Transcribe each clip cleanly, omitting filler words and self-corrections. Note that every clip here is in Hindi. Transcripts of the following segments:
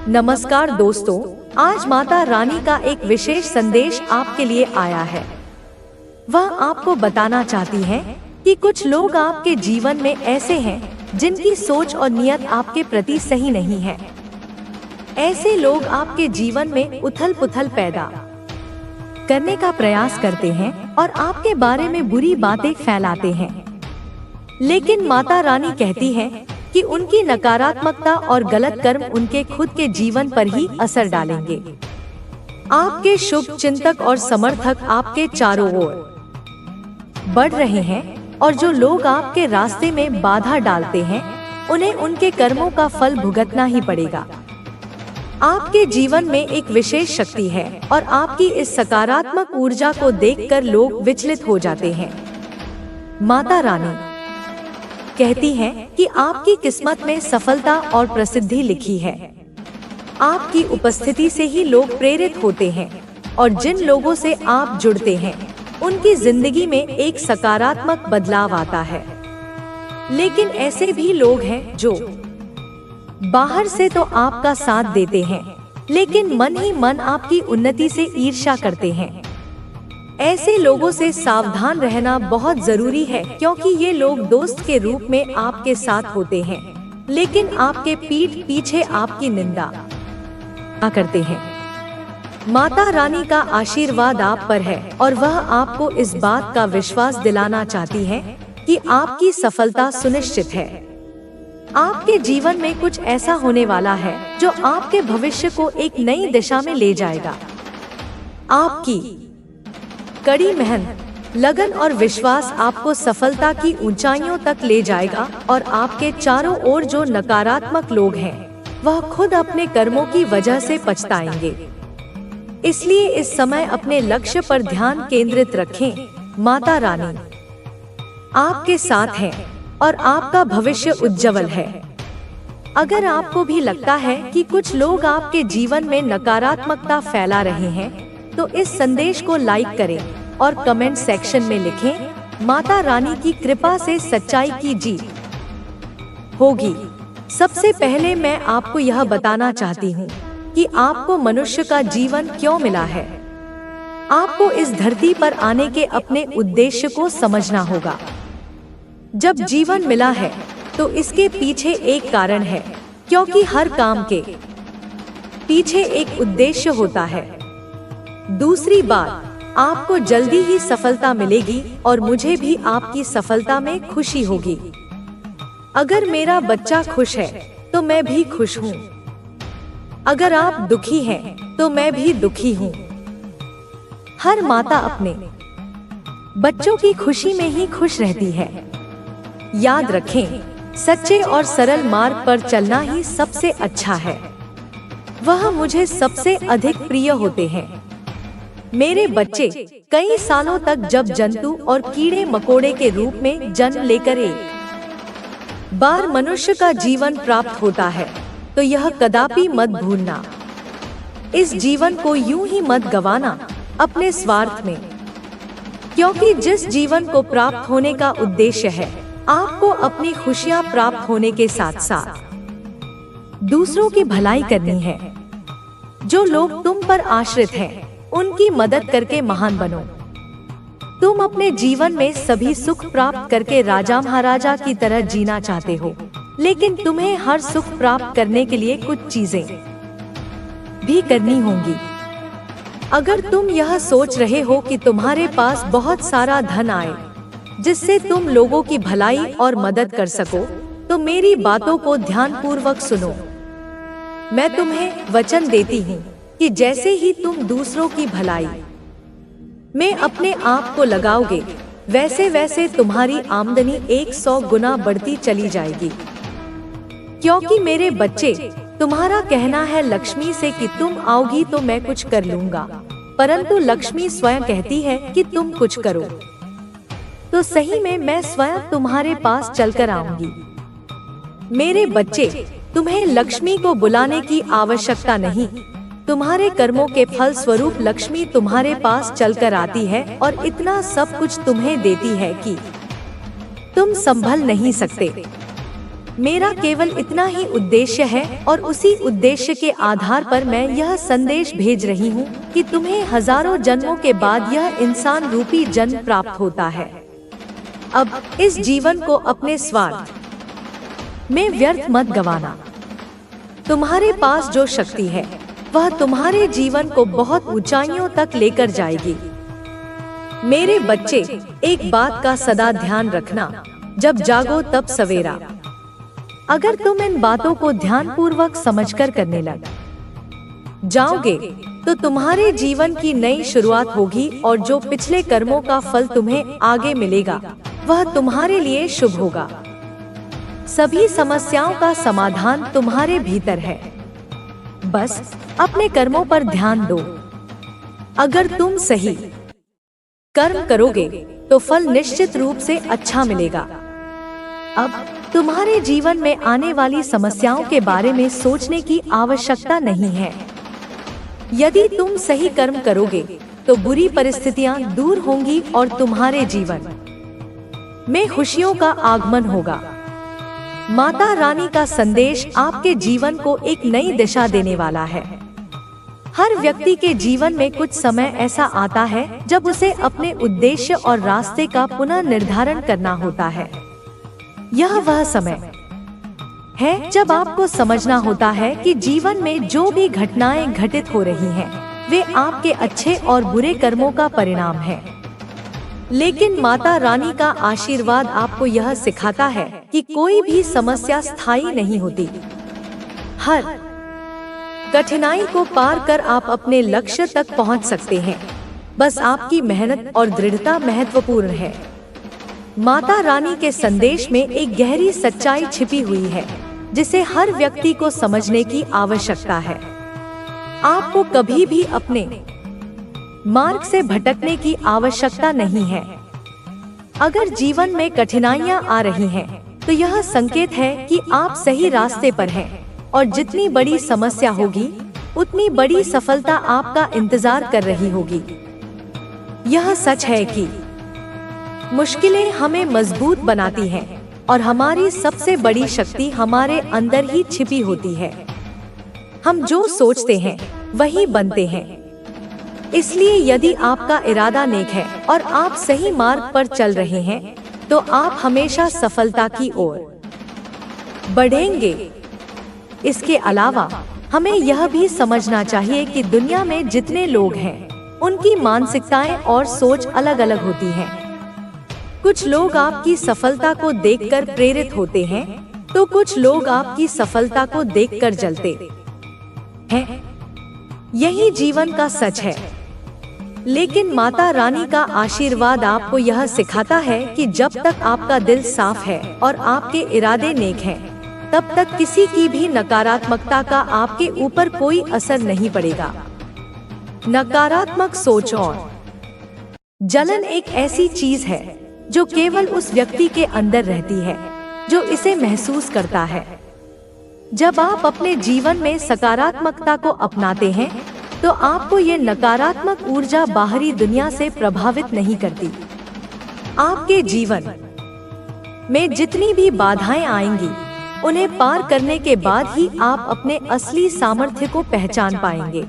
नमस्कार दोस्तों, आज माता रानी का एक विशेष संदेश आपके लिए आया है। वह आपको बताना चाहती हैं कि कुछ लोग आपके जीवन में ऐसे हैं जिनकी सोच और नियत आपके प्रति सही नहीं है। ऐसे लोग आपके जीवन में उथल-पुथल पैदा करने का प्रयास करते हैं और आपके बारे में बुरी बातें फैलाते हैं। लेकिन माता रानी कहती हैं कि उनकी नकारात्मकता और गलत कर्म उनके खुद के जीवन पर ही असर डालेंगे। आपके शुभ चिंतक और समर्थक आपके चारों ओर बढ़ रहे हैं और जो लोग आपके रास्ते में बाधा डालते हैं, उन्हें उनके कर्मों का फल भुगतना ही पड़ेगा। आपके जीवन में एक विशेष शक्ति है और आपकी इस सकारात्मक ऊर्जा को देखकर लोग विचलित हो जाते हैं। माता रानी कहती हैं कि आपकी किस्मत में सफलता और प्रसिद्धि लिखी है। आपकी उपस्थिति से ही लोग प्रेरित होते हैं और जिन लोगों से आप जुड़ते हैं, उनकी जिंदगी में एक सकारात्मक बदलाव आता है। लेकिन ऐसे भी लोग हैं जो बाहर से तो आपका साथ देते हैं, लेकिन मन ही मन आपकी उन्नति से ईर्ष्या करते हैं। ऐसे लोगों से सावधान रहना बहुत जरूरी है, क्योंकि ये लोग दोस्त के रूप में आपके साथ होते हैं, लेकिन आपके पीठ पीछे आपकी निंदा करते हैं। माता रानी का आशीर्वाद आप पर है और वह आपको इस बात का विश्वास दिलाना चाहती है कि आपकी सफलता सुनिश्चित है। आपके जीवन में कुछ ऐसा होने वाला है जो आपके भविष्य को एक नई दिशा में ले जाएगा। आपकी कड़ी मेहनत, लगन और विश्वास आपको सफलता की ऊंचाइयों तक ले जाएगा और आपके चारों ओर जो नकारात्मक लोग हैं, वह खुद अपने कर्मों की वजह से पछताएंगे। इसलिए इस समय अपने लक्ष्य पर ध्यान केंद्रित रखें। माता रानी आपके साथ है और आपका भविष्य उज्जवल है। अगर आपको भी लगता है कि कुछ लोग आपके जीवन में नकारात्मकता फैला रहे हैं, तो इस संदेश को लाइक करें और कमेंट सेक्शन में लिखें, माता रानी की कृपा से सच्चाई की जीत होगी। सबसे पहले मैं आपको यह बताना चाहती हूँ कि आपको मनुष्य का जीवन क्यों मिला है। आपको इस धरती पर आने के अपने उद्देश्य को समझना होगा। जब जीवन मिला है तो इसके पीछे एक कारण है, क्योंकि हर काम के पीछे एक उद्देश्य होता है। दूसरी बात, आपको जल्दी ही सफलता मिलेगी और मुझे भी आपकी सफलता में खुशी होगी। अगर मेरा बच्चा खुश है तो मैं भी खुश हूँ। अगर आप दुखी हैं तो मैं भी दुखी हूँ। हर माता अपने बच्चों की खुशी में ही खुश रहती है। याद रखें, सच्चे और सरल मार्ग पर चलना ही सबसे अच्छा है। वह मुझे सबसे अधिक प्रिय होते हैं। मेरे बच्चे कई सालों तक जब जंतु और कीड़े मकोड़े के रूप में जन्म लेकर एक बार मनुष्य का जीवन प्राप्त होता है, तो यह कदापि मत भूलना। इस जीवन को यूं ही मत गंवाना अपने स्वार्थ में, क्योंकि जिस जीवन को प्राप्त होने का उद्देश्य है, आपको अपनी खुशियां प्राप्त होने के साथ साथ दूसरों की भलाई करनी है। जो लोग तुम पर आश्रित हैं, उनकी मदद करके महान बनो। तुम अपने जीवन में सभी सुख प्राप्त करके राजा महाराजा की तरह जीना चाहते हो, लेकिन तुम्हें हर सुख प्राप्त करने के लिए कुछ चीजें भी करनी होंगी। अगर तुम यह सोच रहे हो कि तुम्हारे पास बहुत सारा धन आए जिससे तुम लोगों की भलाई और मदद कर सको, तो मेरी बातों को ध्यानपूर्वक सुनो। मैं तुम्हें वचन देती हूँ कि जैसे ही तुम दूसरों की भलाई में अपने आप को लगाओगे, वैसे वैसे तुम्हारी आमदनी 100 गुना बढ़ती चली जाएगी। क्योंकि मेरे बच्चे, तुम्हारा कहना है लक्ष्मी से कि तुम आओगी तो मैं कुछ कर लूंगा, परंतु लक्ष्मी स्वयं कहती है कि तुम कुछ करो, तो सही में मैं स्वयं तुम्हारे पास चलकर आऊंगी। मेरे बच्चे, तुम्हें लक्ष्मी को बुलाने की आवश्यकता नहीं। तुम्हारे कर्मों के फल स्वरूप लक्ष्मी तुम्हारे पास चलकर आती है और इतना सब कुछ तुम्हें देती है कि तुम संभल नहीं सकते। मेरा केवल इतना ही उद्देश्य है और उसी उद्देश्य के आधार पर मैं यह संदेश भेज रही हूँ कि तुम्हें हजारों जन्मों के बाद यह इंसान रूपी जन्म प्राप्त होता है। अब इस जीवन को अपने स्वार्थ में व्यर्थ मत गंवाना। तुम्हारे पास जो शक्ति है वह तुम्हारे जीवन को बहुत ऊंचाइयों तक लेकर जाएगी। मेरे बच्चे, एक बात का सदा ध्यान रखना, जब जागो तब सवेरा। अगर तुम इन बातों को ध्यानपूर्वक समझकर करने लग जाओगे तो तुम्हारे जीवन की नई शुरुआत होगी और जो पिछले कर्मों का फल तुम्हें आगे मिलेगा वह तुम्हारे लिए शुभ होगा। सभी समस्याओं का समाधान तुम्हारे भीतर है। बस अपने कर्मों पर ध्यान दो। अगर तुम सही कर्म करोगे तो फल निश्चित रूप से अच्छा मिलेगा। अब तुम्हारे जीवन में आने वाली समस्याओं के बारे में सोचने की आवश्यकता नहीं है। यदि तुम सही कर्म करोगे तो बुरी परिस्थितियां दूर होंगी और तुम्हारे जीवन में खुशियों का आगमन होगा। माता रानी का संदेश आपके जीवन को एक नई दिशा देने वाला है। हर व्यक्ति के जीवन में कुछ समय ऐसा आता है जब उसे अपने उद्देश्य और रास्ते का पुनः निर्धारण करना होता है। यह वह समय है जब आपको समझना होता है कि जीवन में जो भी घटनाएं घटित हो रही हैं, वे आपके अच्छे और बुरे कर्मों का परिणाम है। लेकिन माता रानी का आशीर्वाद आपको यह सिखाता है कि कोई भी समस्या स्थायी नहीं होती। हर कठिनाई को पार कर आप अपने लक्ष्य तक पहुंच सकते हैं। बस आपकी मेहनत और दृढ़ता महत्वपूर्ण है। माता रानी के संदेश में एक गहरी सच्चाई छिपी हुई है जिसे हर व्यक्ति को समझने की आवश्यकता है। आपको कभी भी अपने मार्ग से भटकने की आवश्यकता नहीं है। अगर जीवन में कठिनाइयां आ रही हैं, तो यह संकेत है कि आप सही रास्ते पर हैं और जितनी बड़ी समस्या होगी उतनी बड़ी सफलता आपका इंतजार कर रही होगी। यह सच है कि मुश्किलें हमें मजबूत बनाती हैं और हमारी सबसे बड़ी शक्ति हमारे अंदर ही छिपी होती है। हम जो सोचते हैं वही बनते हैं। इसलिए यदि आपका इरादा नेक है और आप सही मार्ग पर चल रहे हैं, तो आप हमेशा सफलता की ओर बढ़ेंगे। इसके अलावा हमें यह भी समझना चाहिए कि दुनिया में जितने लोग हैं, उनकी मानसिकताएं और सोच अलग अलग होती हैं। कुछ लोग आपकी सफलता को देखकर प्रेरित होते हैं, तो कुछ लोग आपकी सफलता को देखकर जलते हैं। यही जीवन का सच है। लेकिन माता रानी का आशीर्वाद आपको यह सिखाता है कि जब तक आपका दिल साफ है और आपके इरादे नेक हैं, तब तक किसी की भी नकारात्मकता का आपके ऊपर कोई असर नहीं पड़ेगा। नकारात्मक सोच और जलन एक ऐसी चीज है जो केवल उस व्यक्ति के अंदर रहती है जो इसे महसूस करता है। जब आप अपने जीवन में सकारात्मकता को अपनाते हैं, तो आपको ये नकारात्मक ऊर्जा बाहरी दुनिया से प्रभावित नहीं करती। आपके जीवन में जितनी भी बाधाएं आएंगी, उन्हें पार करने के बाद ही आप अपने असली सामर्थ्य को पहचान पाएंगे।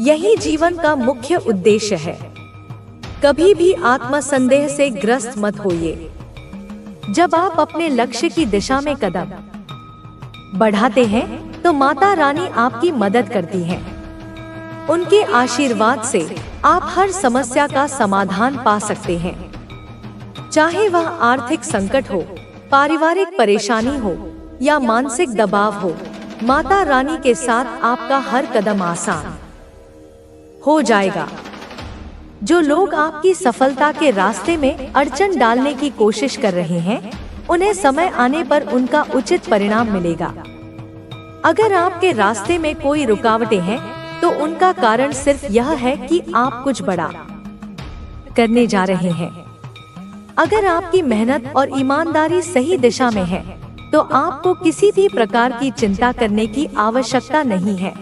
यही जीवन का मुख्य उद्देश्य है। कभी भी आत्मसंदेह से ग्रस्त मत होइए। जब आप अपने लक्ष्य की दिशा में कदम बढ़ाते हैं, तो माता रानी आपकी मदद करती हैं। उनके आशीर्वाद से आप हर समस्या का समाधान पा सकते हैं। चाहे वह आर्थिक संकट हो, पारिवारिक परेशानी हो या मानसिक दबाव हो, माता रानी के साथ आपका हर कदम आसान हो जाएगा। जो लोग आपकी सफलता के रास्ते में अड़चन डालने की कोशिश कर रहे हैं, उन्हें समय आने पर उनका उचित परिणाम मिलेगा। अगर आपके रास्ते में कोई रुकावटें हैं, तो उनका कारण सिर्फ यह है कि आप कुछ बड़ा करने जा रहे हैं। अगर आपकी मेहनत और ईमानदारी सही दिशा में है, तो आपको किसी भी प्रकार की चिंता करने की आवश्यकता नहीं है।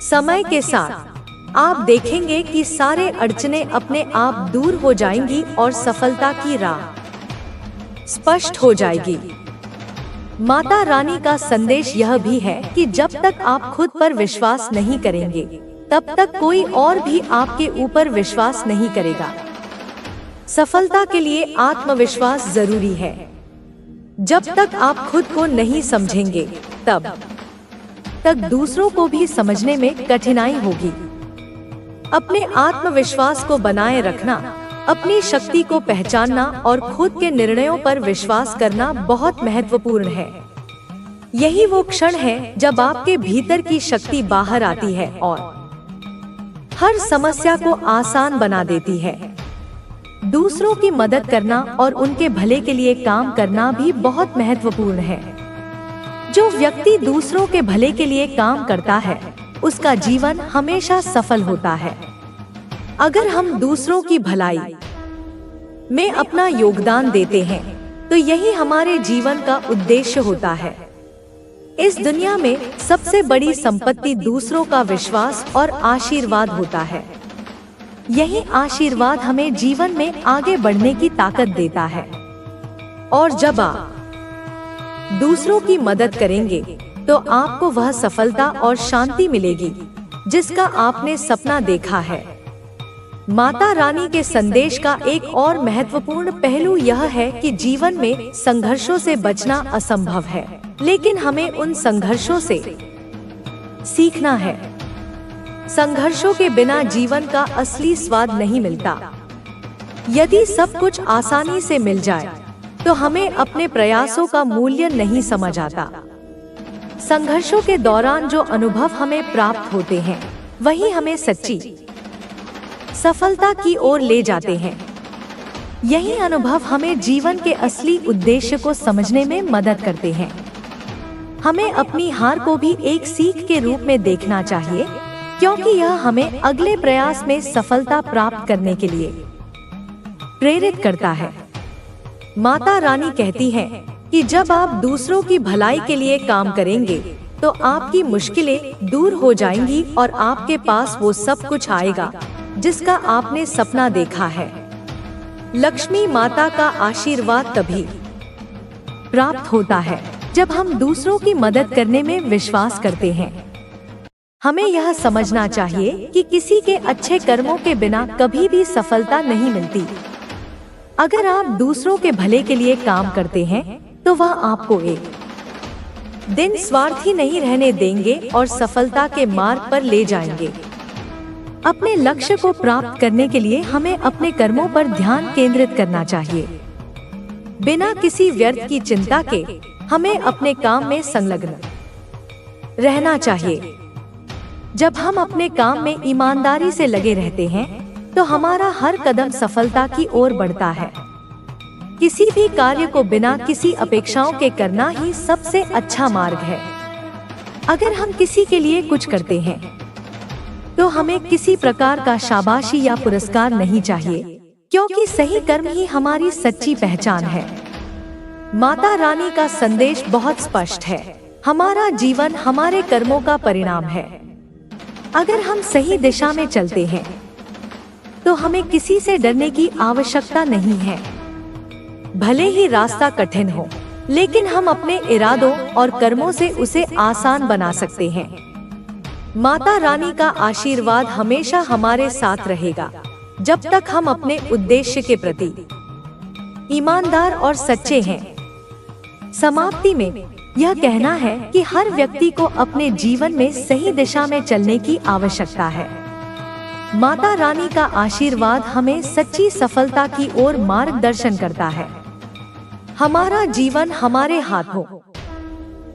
समय के साथ आप देखेंगे कि सारे अड़चनें अपने आप दूर हो जाएंगी और सफलता की राह स्पष्ट हो जाएगी। माता रानी का संदेश यह भी है कि जब तक आप खुद पर विश्वास नहीं करेंगे, तब तक कोई और भी आपके ऊपर विश्वास नहीं करेगा। सफलता के लिए आत्मविश्वास जरूरी है। जब तक आप खुद को नहीं समझेंगे, तब तक दूसरों को भी समझने में कठिनाई होगी। अपने आत्मविश्वास को बनाए रखना, अपनी शक्ति को पहचानना और खुद के निर्णयों पर विश्वास करना बहुत महत्वपूर्ण है। यही वो क्षण है जब आपके भीतर की शक्ति बाहर आती है और हर समस्या को आसान बना देती है। दूसरों की मदद करना और उनके भले के लिए काम करना भी बहुत महत्वपूर्ण है। जो व्यक्ति दूसरों के भले के लिए काम करता है, उसका जीवन हमेशा सफल होता है। अगर हम दूसरों की भलाई में अपना योगदान देते हैं, तो यही हमारे जीवन का उद्देश्य होता है। इस दुनिया में सबसे बड़ी संपत्ति दूसरों का विश्वास और आशीर्वाद होता है। यही आशीर्वाद हमें जीवन में आगे बढ़ने की ताकत देता है। और जब आप दूसरों की मदद करेंगे, तो आपको वह सफलता और शांति मिलेगी जिसका आपने सपना देखा है। माता रानी के संदेश का एक और महत्वपूर्ण पहलू यह है कि जीवन में संघर्षों से बचना असंभव है, लेकिन हमें उन संघर्षों से सीखना है। संघर्षों के बिना जीवन का असली स्वाद नहीं मिलता। यदि सब कुछ आसानी से मिल जाए, तो हमें अपने प्रयासों का मूल्य नहीं समझ आता। संघर्षों के दौरान जो अनुभव हमें प्राप्त होते हैं, वही हमें सच्ची सफलता की ओर ले जाते हैं। यही अनुभव हमें जीवन के असली उद्देश्य को समझने में मदद करते हैं। हमें अपनी हार को भी एक सीख के रूप में देखना चाहिए, क्योंकि यह हमें अगले प्रयास में सफलता प्राप्त करने के लिए प्रेरित करता है। माता रानी कहती हैं कि जब आप दूसरों की भलाई के लिए काम करेंगे, तो आपकी मुश्किलें दूर हो जाएंगी और आपके पास वो सब कुछ आएगा जिसका आपने सपना देखा है। लक्ष्मी माता का आशीर्वाद तभी प्राप्त होता है जब हम दूसरों की मदद करने में विश्वास करते हैं। हमें यह समझना चाहिए कि किसी के अच्छे कर्मों के बिना कभी भी सफलता नहीं मिलती। अगर आप दूसरों के भले के लिए काम करते हैं, तो वह आपको एक दिन स्वार्थी नहीं रहने देंगे और सफलता के मार्ग पर ले जाएंगे। अपने लक्ष्य को प्राप्त करने के लिए हमें अपने कर्मों पर ध्यान केंद्रित करना चाहिए। बिना किसी व्यर्थ की चिंता के हमें अपने काम में संलग्न रहना चाहिए। जब हम अपने काम में ईमानदारी से लगे रहते हैं, तो हमारा हर कदम सफलता की ओर बढ़ता है। किसी भी कार्य को बिना किसी अपेक्षाओं के करना ही सबसे अच्छा मार्ग है। अगर हम किसी के लिए कुछ करते हैं, तो हमें किसी प्रकार का शाबाशी या पुरस्कार नहीं चाहिए, क्योंकि सही कर्म ही हमारी सच्ची पहचान है। माता रानी का संदेश बहुत स्पष्ट है। हमारा जीवन हमारे कर्मों का परिणाम है। अगर हम सही दिशा में चलते हैं, तो हमें किसी से डरने की आवश्यकता नहीं है। भले ही रास्ता कठिन हो, लेकिन हम अपने इरादों और कर्मों से उसे आसान बना सकते हैं। माता रानी का आशीर्वाद हमेशा हमारे साथ रहेगा, जब तक हम अपने उद्देश्य के प्रति ईमानदार और सच्चे हैं। समाप्ति में यह कहना है कि हर व्यक्ति को अपने जीवन में सही दिशा में चलने की आवश्यकता है। माता रानी का आशीर्वाद हमें सच्ची सफलता की ओर मार्गदर्शन करता है। हमारा जीवन हमारे हाथों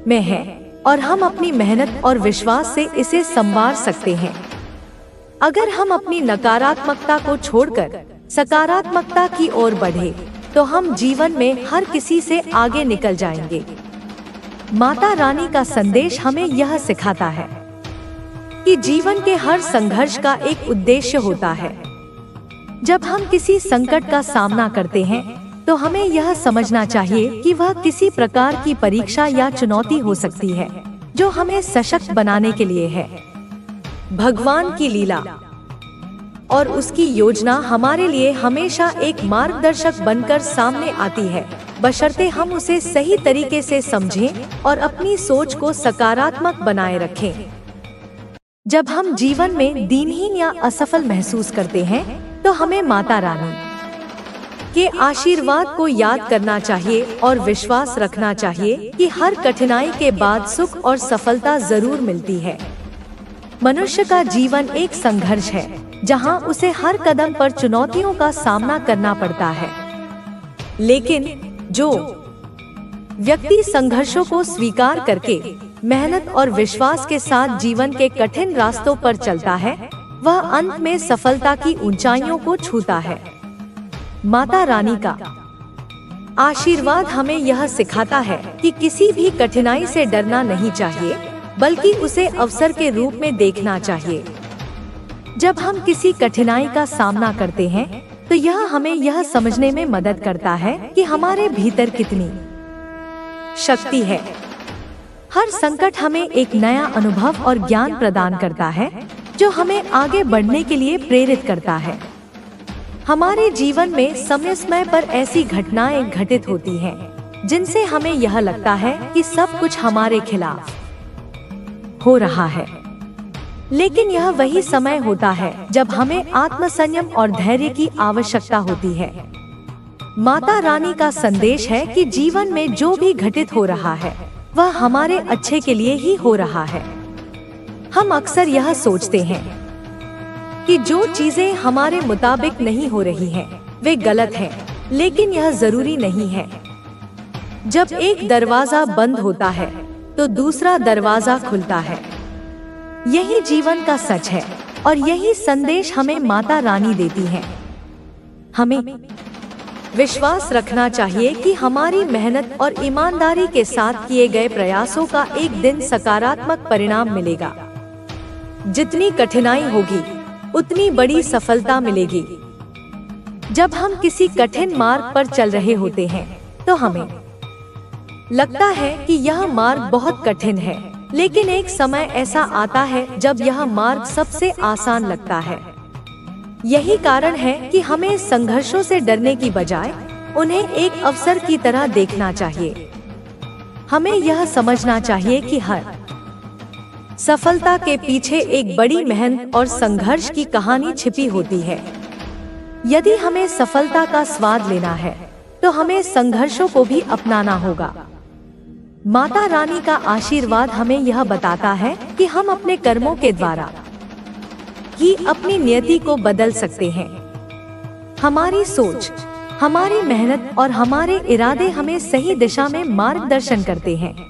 में है और हम अपनी मेहनत और विश्वास से इसे संवार सकते हैं। अगर हम अपनी नकारात्मकता को छोड़कर सकारात्मकता की ओर बढ़े, तो हम जीवन में हर किसी से आगे निकल जाएंगे। माता रानी का संदेश हमें यह सिखाता है कि जीवन के हर संघर्ष का एक उद्देश्य होता है। जब हम किसी संकट का सामना करते हैं, तो हमें यह समझना चाहिए कि वह किसी प्रकार की परीक्षा या चुनौती हो सकती है, जो हमें सशक्त बनाने के लिए है। भगवान की लीला और उसकी योजना हमारे लिए हमेशा एक मार्गदर्शक बनकर सामने आती है। बशर्ते हम उसे सही तरीके से समझें और अपनी सोच को सकारात्मक बनाए रखें। जब हम जीवन में दीनहीन या असफल महसूस करते हैं, तो हमें माता रानी के आशीर्वाद को याद करना चाहिए और विश्वास रखना चाहिए कि हर कठिनाई के बाद सुख और सफलता जरूर मिलती है। मनुष्य का जीवन एक संघर्ष है, जहां उसे हर कदम पर चुनौतियों का सामना करना पड़ता है। लेकिन जो व्यक्ति संघर्षों को स्वीकार करके मेहनत और विश्वास के साथ जीवन के कठिन रास्तों पर चलता है, वह अंत में सफलता की ऊंचाइयों को छूता है। माता रानी का आशीर्वाद हमें यह सिखाता है कि किसी भी कठिनाई से डरना नहीं चाहिए, बल्कि उसे अवसर के रूप में देखना चाहिए। जब हम किसी कठिनाई का सामना करते हैं, तो यह हमें यह समझने में मदद करता है कि हमारे भीतर कितनी शक्ति है। हर संकट हमें एक नया अनुभव और ज्ञान प्रदान करता है, जो हमें आगे बढ़ने के लिए प्रेरित करता है। हमारे जीवन में समय समय पर ऐसी घटनाएं घटित होती हैं, जिनसे हमें यह लगता है कि सब कुछ हमारे खिलाफ हो रहा है। लेकिन यह वही समय होता है जब हमें आत्मसंयम और धैर्य की आवश्यकता होती है। माता रानी का संदेश है कि जीवन में जो भी घटित हो रहा है, वह हमारे अच्छे के लिए ही हो रहा है। हम अक्सर यह सोचते हैं कि जो चीजें हमारे मुताबिक नहीं हो रही हैं, वे गलत हैं, लेकिन यह जरूरी नहीं है। जब एक दरवाजा बंद होता है, तो दूसरा दरवाजा खुलता है। यही जीवन का सच है और यही संदेश हमें माता रानी देती है। हमें विश्वास रखना चाहिए कि हमारी मेहनत और ईमानदारी के साथ किए गए प्रयासों का एक दिन सकारात्मक परिणाम मिलेगा। जितनी कठिनाई होगी, उतनी बड़ी सफलता मिलेगी। जब हम किसी कठिन मार्ग पर चल रहे होते हैं, तो हमें लगता है कि यह मार्ग बहुत कठिन है, लेकिन एक समय ऐसा आता है जब यह मार्ग सबसे आसान लगता है। यही कारण है कि हमें संघर्षों से डरने की बजाय उन्हें एक अवसर की तरह देखना चाहिए। हमें यह समझना चाहिए कि हर सफलता के पीछे एक बड़ी मेहनत और संघर्ष की कहानी छिपी होती है। यदि हमें सफलता का स्वाद लेना है, तो हमें संघर्षों को भी अपनाना होगा। माता रानी का आशीर्वाद हमें यह बताता है कि हम अपने कर्मों के द्वारा ही अपनी नियति को बदल सकते हैं। हमारी सोच, हमारी मेहनत और हमारे इरादे हमें सही दिशा में मार्गदर्शन करते हैं।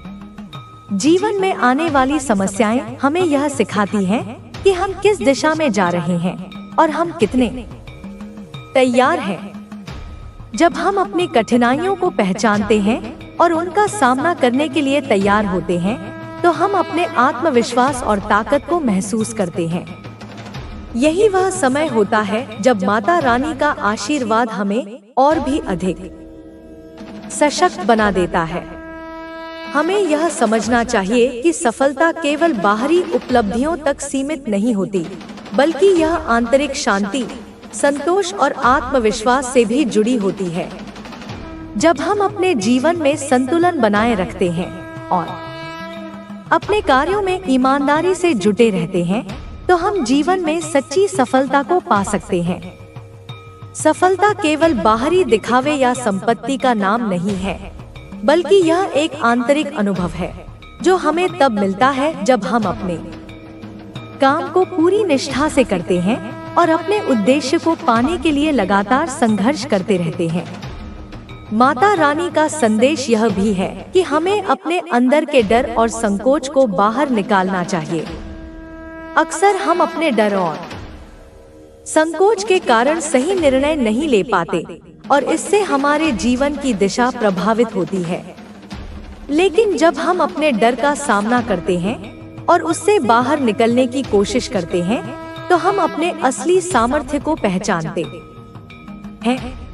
जीवन में आने वाली समस्याएं हमें यह सिखाती हैं कि हम किस दिशा में जा रहे हैं और हम कितने तैयार हैं। जब हम अपनी कठिनाइयों को पहचानते हैं और उनका सामना करने के लिए तैयार होते हैं, तो हम अपने आत्मविश्वास और ताकत को महसूस करते हैं। यही वह समय होता है जब माता रानी का आशीर्वाद हमें और भी अधिक सशक्त बना देता है। हमें यह समझना चाहिए कि सफलता केवल बाहरी उपलब्धियों तक सीमित नहीं होती, बल्कि यह आंतरिक शांति, संतोष और आत्मविश्वास से भी जुड़ी होती है। जब हम अपने जीवन में संतुलन बनाए रखते हैं और अपने कार्यों में ईमानदारी से जुटे रहते हैं, तो हम जीवन में सच्ची सफलता को पा सकते हैं। सफलता केवल बाहरी दिखावे या संपत्ति का नाम नहीं है, बल्कि यह एक आंतरिक अनुभव है, जो हमें तब मिलता है जब हम अपने काम को पूरी निष्ठा से करते हैं और अपने उद्देश्य को पाने के लिए लगातार संघर्ष करते रहते हैं। माता रानी का संदेश यह भी है कि हमें अपने अंदर के डर और संकोच को बाहर निकालना चाहिए। अक्सर हम अपने डर और संकोच के कारण सही निर्णय नहीं ले पाते और इससे हमारे जीवन की दिशा प्रभावित होती है। लेकिन जब हम अपने डर का सामना करते हैं और उससे बाहर निकलने की कोशिश करते हैं, तो हम अपने असली सामर्थ्य को पहचानते हैं।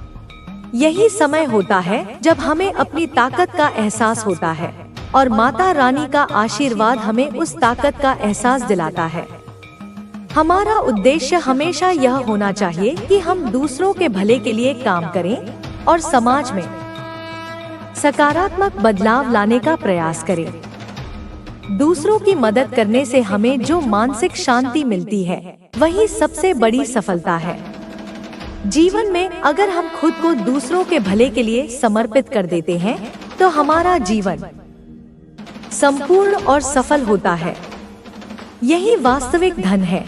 यही समय होता है जब हमें अपनी ताकत का एहसास होता है और माता रानी का आशीर्वाद हमें उस ताकत का एहसास दिलाता है। हमारा उद्देश्य हमेशा यह होना चाहिए कि हम दूसरों के भले के लिए काम करें और समाज में सकारात्मक बदलाव लाने का प्रयास करें। दूसरों की मदद करने से हमें जो मानसिक शांति मिलती है वही सबसे बड़ी सफलता है। जीवन में अगर हम खुद को दूसरों के भले के लिए समर्पित कर देते हैं तो हमारा जीवन संपूर्ण और सफल होता है। यही वास्तविक धन है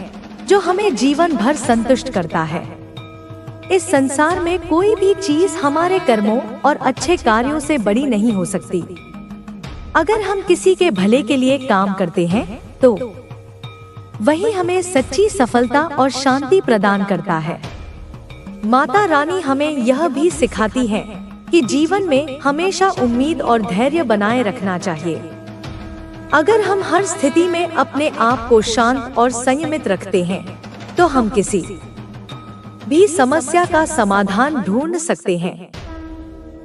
जो हमें जीवन भर संतुष्ट करता है। इस संसार में कोई भी चीज हमारे कर्मों और अच्छे कार्यों से बड़ी नहीं हो सकती। अगर हम किसी के भले के लिए काम करते हैं तो वही हमें सच्ची सफलता और शांति प्रदान करता है। माता रानी हमें यह भी सिखाती है कि जीवन में हमेशा उम्मीद और धैर्य बनाए रखना चाहिए। अगर हम हर स्थिति में अपने आप को शांत और संयमित रखते हैं तो हम किसी भी समस्या का समाधान ढूंढ सकते हैं।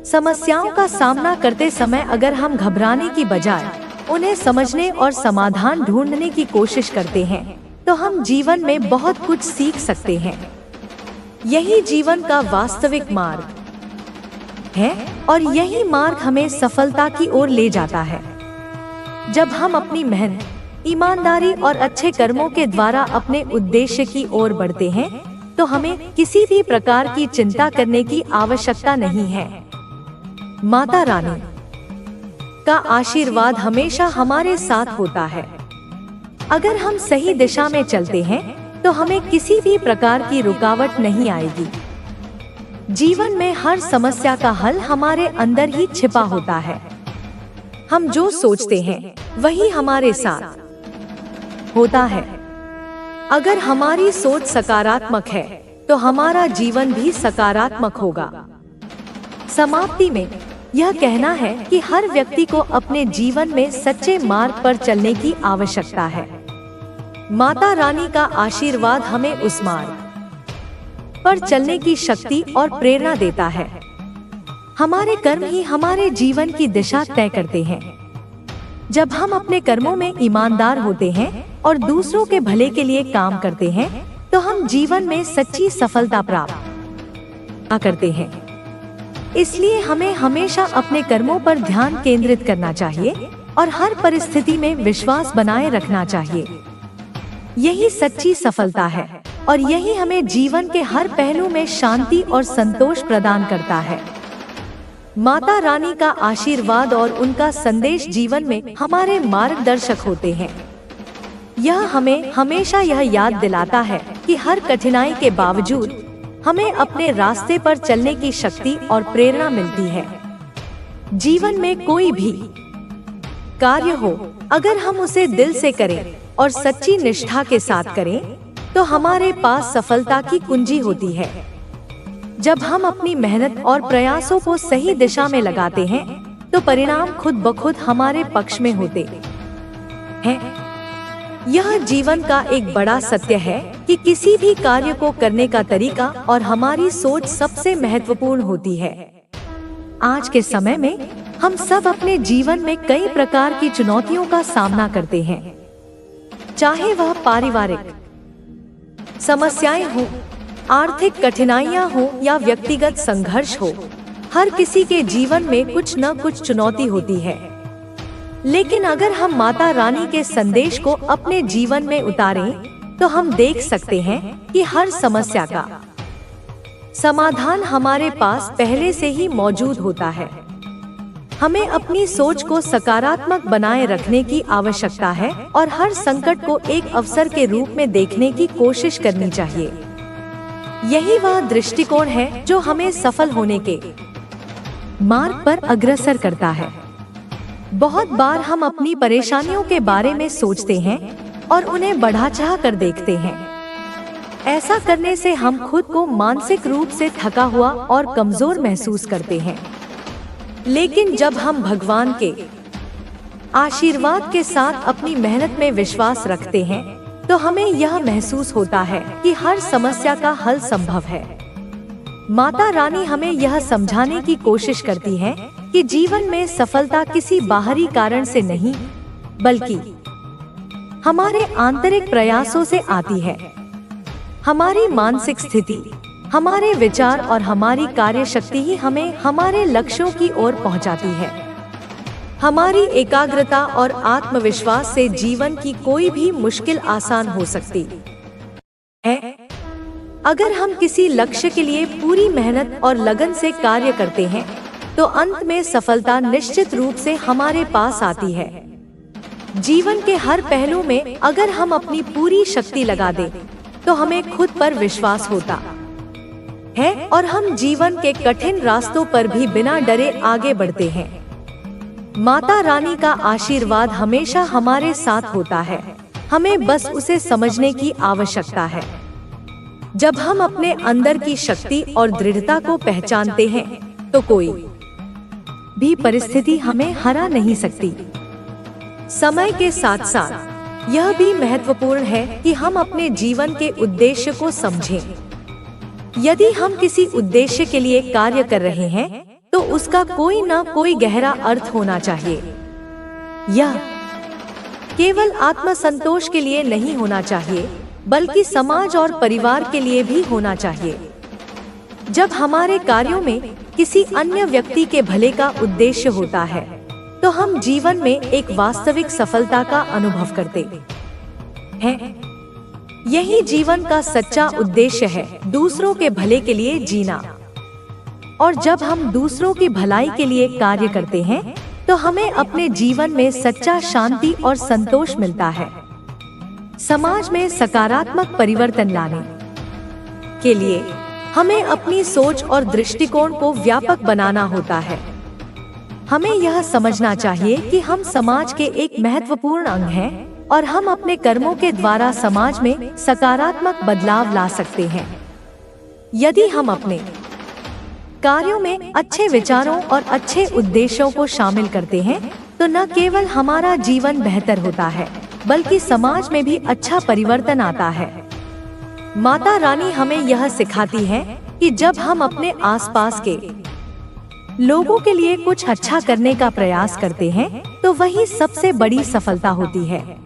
समस्याओं का सामना करते समय अगर हम घबराने की बजाय उन्हें समझने और समाधान ढूंढने की कोशिश करते हैं तो हम जीवन में बहुत कुछ सीख सकते हैं। यही जीवन का वास्तविक मार्ग है और यही मार्ग हमें सफलता की ओर ले जाता है। जब हम अपनी मेहनत, ईमानदारी और अच्छे कर्मों के द्वारा अपने उद्देश्य की ओर बढ़ते हैं तो हमें किसी भी प्रकार की चिंता करने की आवश्यकता नहीं है। माता रानी का आशीर्वाद हमेशा हमारे साथ होता है। अगर हम सही दिशा में चलते हैं तो हमें किसी भी प्रकार की रुकावट नहीं आएगी। जीवन में हर समस्या का हल हमारे अंदर ही छिपा होता है। हम जो सोचते हैं वही हमारे साथ होता है। अगर हमारी सोच सकारात्मक है तो हमारा जीवन भी सकारात्मक होगा। समाप्ति में यह कहना है कि हर व्यक्ति को अपने जीवन में सच्चे मार्ग पर चलने की आवश्यकता है। माता रानी का आशीर्वाद हमें उस मार्ग पर चलने की शक्ति और प्रेरणा देता है। हमारे कर्म ही हमारे जीवन की दिशा तय करते हैं। जब हम अपने कर्मों में ईमानदार होते हैं और दूसरों के भले के लिए काम करते हैं तो हम जीवन में सच्ची सफलता प्राप्त करते हैं। इसलिए हमें हमेशा अपने कर्मों पर ध्यान केंद्रित करना चाहिए और हर परिस्थिति में विश्वास बनाए रखना चाहिए। यही सच्ची सफलता है और यही हमें जीवन के हर पहलू में शांति और संतोष प्रदान करता है। माता रानी का आशीर्वाद और उनका संदेश जीवन में हमारे मार्गदर्शक होते हैं। यह हमें हमेशा यह याद दिलाता है कि हर कठिनाई के बावजूद हमें अपने रास्ते पर चलने की शक्ति और प्रेरणा मिलती है। जीवन में कोई भी कार्य हो, अगर हम उसे दिल से करें और सच्ची निष्ठा के साथ करें तो हमारे पास सफलता की कुंजी होती है। जब हम अपनी मेहनत और प्रयासों को सही दिशा में लगाते हैं तो परिणाम खुद ब खुद हमारे पक्ष में होते हैं। यह जीवन का एक बड़ा सत्य है कि किसी भी कार्य को करने का तरीका और हमारी सोच सबसे महत्वपूर्ण होती है। आज के समय में हम सब अपने जीवन में कई प्रकार की चुनौतियों का सामना करते हैं, चाहे वह पारिवारिक समस्याएं हो, आर्थिक कठिनाइयां हो या व्यक्तिगत संघर्ष हो। हर किसी के जीवन में कुछ न कुछ चुनौती होती है। लेकिन अगर हम माता रानी के संदेश को अपने जीवन में उतारें तो हम देख सकते हैं कि हर समस्या का समाधान हमारे पास पहले से ही मौजूद होता है। हमें अपनी सोच को सकारात्मक बनाए रखने की आवश्यकता है और हर संकट को एक अवसर के रूप में देखने की कोशिश करनी चाहिए। यही वह दृष्टिकोण है जो हमें सफल होने के मार्ग पर अग्रसर करता है। बहुत बार हम अपनी परेशानियों के बारे में सोचते हैं और उन्हें बढ़ा चढ़ा कर देखते हैं। ऐसा करने से हम खुद को मानसिक रूप से थका हुआ और कमजोर महसूस करते हैं। लेकिन जब हम भगवान के आशीर्वाद के साथ अपनी मेहनत में विश्वास रखते हैं तो हमें यह महसूस होता है कि हर समस्या का हल संभव है। माता रानी हमें यह समझाने की कोशिश करती है कि जीवन में सफलता किसी बाहरी कारण से नहीं बल्कि हमारे आंतरिक प्रयासों से आती है। हमारी मानसिक स्थिति, हमारे विचार और हमारी कार्यशक्ति ही हमें हमारे लक्ष्यों की ओर पहुंचाती है। हमारी एकाग्रता और आत्मविश्वास से जीवन की कोई भी मुश्किल आसान हो सकती है। अगर हम किसी लक्ष्य के लिए पूरी मेहनत और लगन से कार्य करते हैं, तो अंत में सफलता निश्चित रूप से हमारे पास आती है। जीवन के हर पहलू में अगर हम अपनी पूरी शक्ति लगा दें, तो हमें खुद पर विश्वास होता है और हम जीवन के कठिन रास्तों पर भी बिना डरे आगे बढ़ते हैं। माता रानी का आशीर्वाद हमेशा हमारे साथ होता है, हमें बस उसे समझने की आवश्यकता है। जब हम अपने अंदर की शक्ति और दृढ़ता को पहचानते हैं, तो कोई भी परिस्थिति हमें हरा नहीं सकती। समय के साथ साथ यह भी महत्वपूर्ण है कि हम अपने जीवन के उद्देश्य को समझें। यदि हम किसी उद्देश्य के लिए कार्य कर रहे हैं, तो उसका कोई ना कोई गहरा अर्थ होना चाहिए। यह केवल आत्मसंतोष के लिए नहीं होना चाहिए, बल्कि समाज और परिवार के लिए भी होना चाहिए। जब हमारे कार्यों में किसी अन्य व्यक्ति के भले का उद्देश्य होता है, तो हम जीवन में एक वास्तविक सफलता का अनुभव करते हैं। यही जीवन का सच्चा उद्देश्य है, दूसरों के भले के लिए जीना। और जब हम दूसरों की भलाई के लिए कार्य करते हैं, तो हमें अपने जीवन में सच्चा शांति और संतोष मिलता है। समाज में सकारात्मक परिवर्तन लाने के लिए हमें अपनी सोच और दृष्टिकोण को व्यापक बनाना होता है। हमें यह समझना चाहिए कि हम समाज के एक महत्वपूर्ण अंग हैं और हम अपने कर्मों के द्वारा समाज में सकारात्मक बदलाव ला सकते हैं। यदि हम अपने कार्यों में अच्छे विचारों और अच्छे उद्देश्यों को शामिल करते हैं, तो न केवल हमारा जीवन बेहतर होता है, बल्कि समाज में भी अच्छा परिवर्तन आता है। माता रानी हमें यह सिखाती है कि जब हम अपने आसपास के लोगों के लिए कुछ अच्छा करने का प्रयास करते हैं, तो वही सबसे बड़ी सफलता होती है।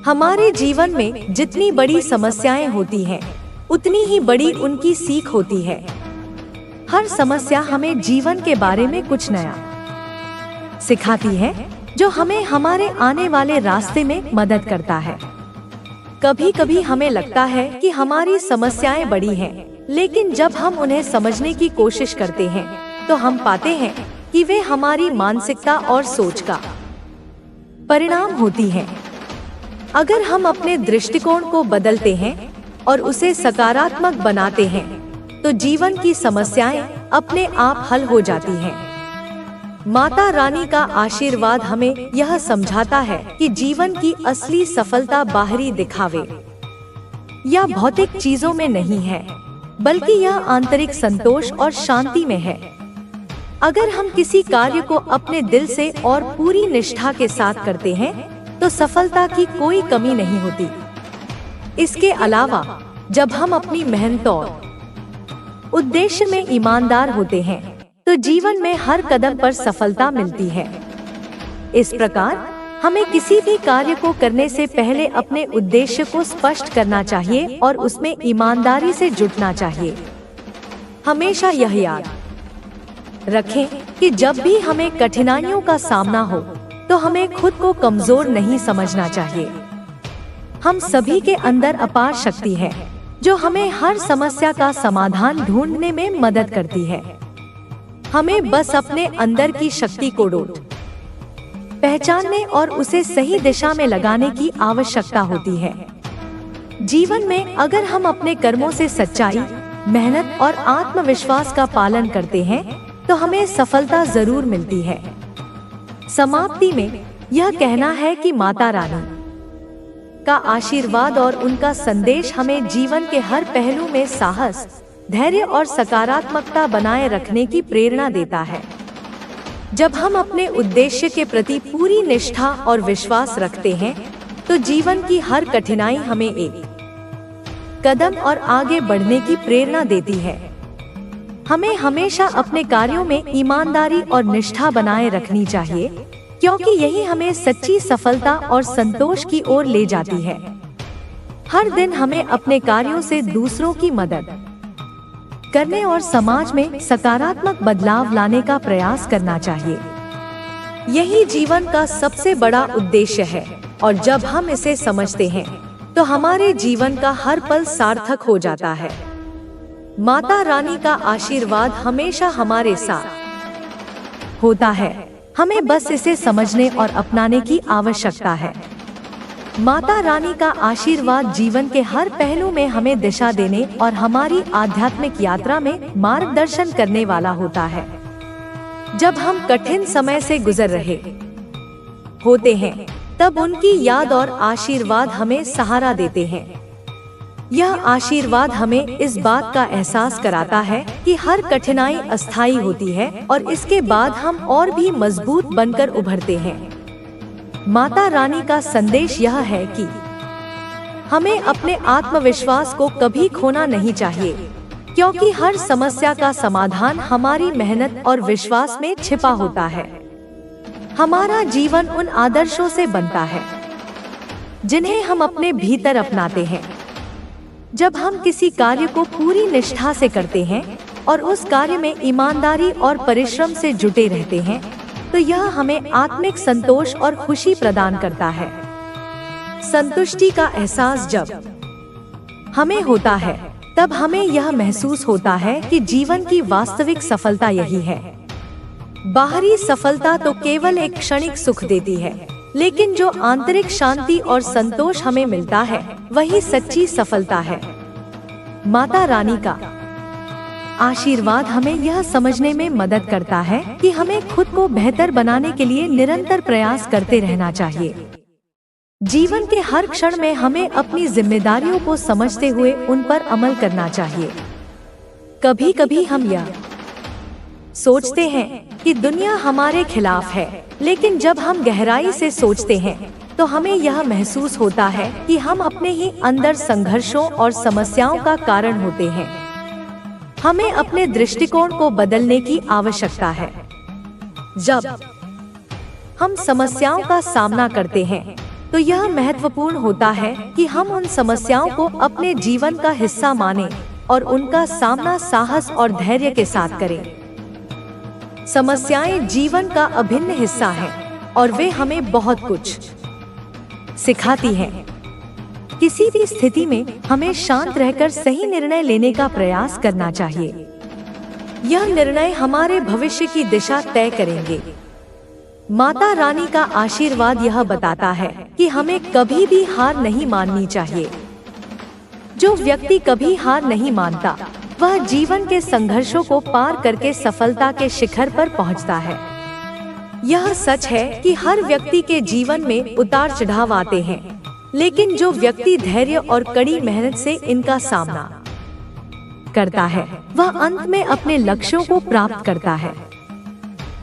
हमारे जीवन में जितनी बड़ी समस्याएं होती हैं, उतनी ही बड़ी उनकी सीख होती है। हर समस्या हमें जीवन के बारे में कुछ नया सिखाती है, जो हमें हमारे आने वाले रास्ते में मदद करता है। कभी कभी हमें लगता है कि हमारी समस्याएं बड़ी हैं, लेकिन जब हम उन्हें समझने की कोशिश करते हैं, तो हम पाते हैं कि वे हमारी मानसिकता और सोच का परिणाम होती हैं। अगर हम अपने दृष्टिकोण को बदलते हैं और उसे सकारात्मक बनाते हैं, तो जीवन की समस्याएं अपने आप हल हो जाती हैं। माता रानी का आशीर्वाद हमें यह समझाता है कि जीवन की असली सफलता बाहरी दिखावे या भौतिक चीजों में नहीं है, बल्कि यह आंतरिक संतोष और शांति में है। अगर हम किसी कार्य को अपने दिल से और पूरी निष्ठा के साथ करते हैं, तो सफलता की कोई कमी नहीं होती। इसके अलावा जब हम अपनी मेहनत और उद्देश्य में ईमानदार होते हैं, तो जीवन में हर कदम पर सफलता मिलती है। इस प्रकार हमें किसी भी कार्य को करने से पहले अपने उद्देश्य को स्पष्ट करना चाहिए और उसमें ईमानदारी से जुटना चाहिए। हमेशा यह याद रखें कि जब भी हमें कठिनाइयों का सामना हो, तो हमें खुद को कमजोर नहीं समझना चाहिए। हम सभी के अंदर अपार शक्ति है, जो हमें हर समस्या का समाधान ढूंढने में मदद करती है। हमें बस अपने अंदर की शक्ति को पहचानने और उसे सही दिशा में लगाने की आवश्यकता होती है। जीवन में अगर हम अपने कर्मों से सच्चाई, मेहनत और आत्मविश्वास का पालन करते हैं, तो हमें सफलता जरूर मिलती है। समाप्ति में यह कहना है कि माता रानी का आशीर्वाद और उनका संदेश हमें जीवन के हर पहलू में साहस, धैर्य और सकारात्मकता बनाए रखने की प्रेरणा देता है। जब हम अपने उद्देश्य के प्रति पूरी निष्ठा और विश्वास रखते हैं, तो जीवन की हर कठिनाई हमें एक कदम और आगे बढ़ने की प्रेरणा देती है। हमें हमेशा अपने कार्यों में ईमानदारी और निष्ठा बनाए रखनी चाहिए, क्योंकि यही हमें सच्ची सफलता और संतोष की ओर ले जाती है। हर दिन हमें अपने कार्यों से दूसरों की मदद करने और समाज में सकारात्मक बदलाव लाने का प्रयास करना चाहिए। यही जीवन का सबसे बड़ा उद्देश्य है और जब हम इसे समझते हैं तो हमारे जीवन का हर पल सार्थक हो जाता है। माता रानी का आशीर्वाद हमेशा हमारे साथ होता है, हमें बस इसे समझने और अपनाने की आवश्यकता है। माता रानी का आशीर्वाद जीवन के हर पहलू में हमें दिशा देने और हमारी आध्यात्मिक यात्रा में मार्गदर्शन करने वाला होता है। जब हम कठिन समय से गुजर रहे होते हैं तब उनकी याद और आशीर्वाद हमें सहारा देते हैं। यह आशीर्वाद हमें इस बात का एहसास कराता है कि हर कठिनाई अस्थायी होती है और इसके बाद हम और भी मजबूत बनकर उभरते हैं। माता रानी का संदेश यह है कि हमें अपने आत्मविश्वास को कभी खोना नहीं चाहिए, क्योंकि हर समस्या का समाधान हमारी मेहनत और विश्वास में छिपा होता है। हमारा जीवन उन आदर्शों से बनता है जिन्हें हम अपने भीतर अपनाते हैं। जब हम किसी कार्य को पूरी निष्ठा से करते हैं और उस कार्य में ईमानदारी और परिश्रम से जुटे रहते हैं तो यह हमें आत्मिक संतोष और खुशी प्रदान करता है। संतुष्टि का एहसास जब हमें होता है तब हमें यह महसूस होता है कि जीवन की वास्तविक सफलता यही है। बाहरी सफलता तो केवल एक क्षणिक सुख देती है, लेकिन जो आंतरिक शांति और संतोष हमें मिलता है वही सच्ची सफलता है। माता रानी का आशीर्वाद हमें यह समझने में मदद करता है कि हमें खुद को बेहतर बनाने के लिए निरंतर प्रयास करते रहना चाहिए। जीवन के हर क्षण में हमें अपनी जिम्मेदारियों को समझते हुए उन पर अमल करना चाहिए। कभी कभी हम यह सोचते हैं कि दुनिया हमारे खिलाफ है, लेकिन जब हम गहराई से सोचते हैं तो हमें यह महसूस होता है कि हम अपने ही अंदर संघर्षों और समस्याओं का कारण होते हैं। हमें अपने दृष्टिकोण को बदलने की आवश्यकता है। जब हम समस्याओं का सामना करते हैं तो यह महत्वपूर्ण होता है कि हम उन समस्याओं को अपने जीवन का हिस्सा मानें और उनका सामना साहस और धैर्य के साथ करें। समस्याएं जीवन का अभिन्न हिस्सा हैं और वे हमें बहुत कुछ सिखाती हैं। किसी भी स्थिति में हमें शांत रहकर सही निर्णय लेने का प्रयास करना चाहिए। यह निर्णय हमारे भविष्य की दिशा तय करेंगे। माता रानी का आशीर्वाद यह बताता है कि हमें कभी भी हार नहीं माननी चाहिए। जो व्यक्ति कभी हार नहीं मानता वह जीवन के संघर्षों को पार करके सफलता के शिखर पर पहुंचता है। यह सच है कि हर व्यक्ति के जीवन में उतार चढ़ाव आते हैं, लेकिन जो व्यक्ति धैर्य और कड़ी मेहनत से इनका सामना करता है वह अंत में अपने लक्ष्यों को प्राप्त करता है।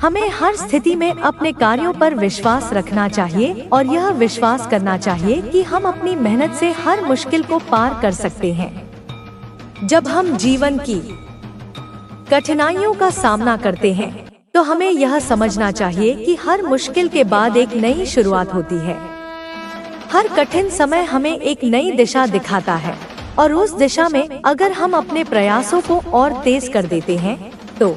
हमें हर स्थिति में अपने कार्यों पर विश्वास रखना चाहिए और यह विश्वास करना चाहिए कि हम अपनी मेहनत से हर मुश्किल को पार कर सकते हैं। जब हम जीवन की कठिनाइयों का सामना करते हैं तो हमें यह समझना चाहिए कि हर मुश्किल के बाद एक नई शुरुआत होती है। हर कठिन समय हमें एक नई दिशा दिखाता है और उस दिशा में अगर हम अपने प्रयासों को और तेज कर देते हैं तो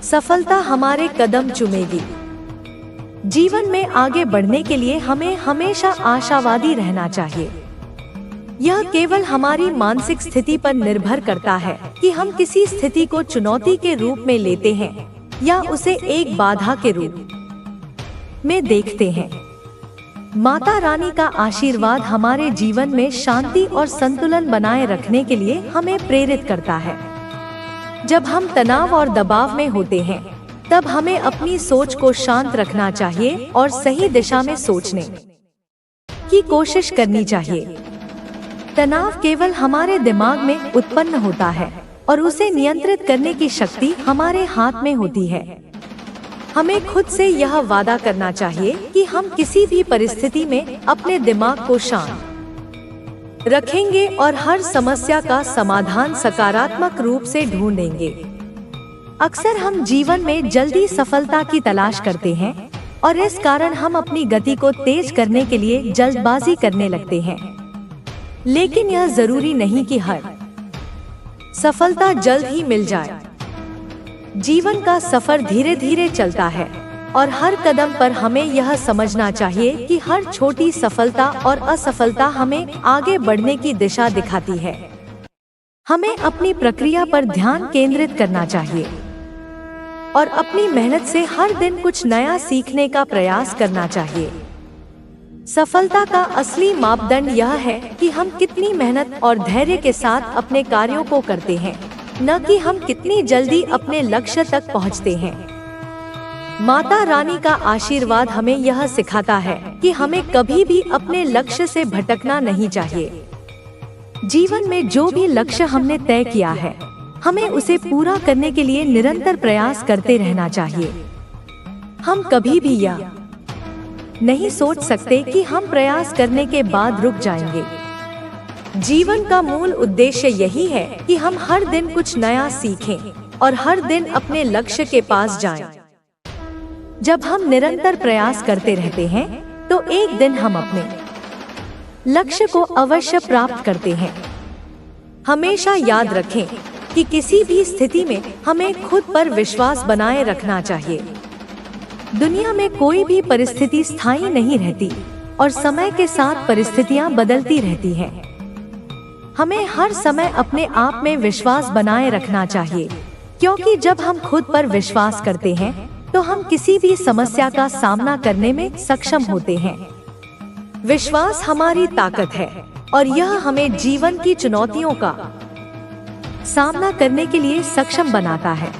सफलता हमारे कदम चूमेगी। जीवन में आगे बढ़ने के लिए हमें हमेशा आशावादी रहना चाहिए। यह केवल हमारी मानसिक स्थिति पर निर्भर करता है कि हम किसी स्थिति को चुनौती के रूप में लेते हैं या उसे एक बाधा के रूप में देखते हैं। माता रानी का आशीर्वाद हमारे जीवन में शांति और संतुलन बनाए रखने के लिए हमें प्रेरित करता है। जब हम तनाव और दबाव में होते हैं तब हमें अपनी सोच को शांत रखना चाहिए और सही दिशा में सोचने की कोशिश करनी चाहिए। तनाव केवल हमारे दिमाग में उत्पन्न होता है और उसे नियंत्रित करने की शक्ति हमारे हाथ में होती है। हमें खुद से यह वादा करना चाहिए कि हम किसी भी परिस्थिति में अपने दिमाग को शांत रखेंगे और हर समस्या का समाधान सकारात्मक रूप से ढूंढेंगे। अक्सर हम जीवन में जल्दी सफलता की तलाश करते हैं और इस कारण हम अपनी गति को तेज करने के लिए जल्दबाजी करने लगते हैं। लेकिन यह जरूरी नहीं कि हर सफलता जल्द ही मिल जाए। जीवन का सफर धीरे धीरे चलता है और हर कदम पर हमें यह समझना चाहिए कि हर छोटी सफलता और असफलता हमें आगे बढ़ने की दिशा दिखाती है। हमें अपनी प्रक्रिया पर ध्यान केंद्रित करना चाहिए और अपनी मेहनत से हर दिन कुछ नया सीखने का प्रयास करना चाहिए। सफलता का असली मापदंड यह है कि हम कितनी मेहनत और धैर्य के साथ अपने कार्यों को करते हैं, न कि हम कितनी जल्दी अपने लक्ष्य तक पहुंचते हैं। माता रानी का आशीर्वाद हमें यह सिखाता है कि हमें कभी भी अपने लक्ष्य से भटकना नहीं चाहिए। जीवन में जो भी लक्ष्य हमने तय किया है, हमें उसे पूरा करने के लिए निरंतर प्रयास करते रहना चाहिए। हम कभी भी यह नहीं सोच सकते कि हम प्रयास करने के बाद रुक जाएंगे। जीवन का मूल उद्देश्य यही है कि हम हर दिन कुछ नया सीखें और हर दिन अपने लक्ष्य के पास जाएं। जब हम निरंतर प्रयास करते रहते हैं, तो एक दिन हम अपने लक्ष्य को अवश्य प्राप्त करते हैं। हमेशा याद रखें कि किसी भी स्थिति में हमें खुद पर विश्वास बनाए रखना चाहिए। दुनिया में कोई भी परिस्थिति स्थायी नहीं रहती और समय के साथ परिस्थितियां बदलती रहती हैं। हमें हर समय अपने आप में विश्वास बनाए रखना चाहिए, क्योंकि जब हम खुद पर विश्वास करते हैं तो हम किसी भी समस्या का सामना करने में सक्षम होते हैं। विश्वास हमारी ताकत है और यह हमें जीवन की चुनौतियों का सामना करने के लिए सक्षम बनाता है।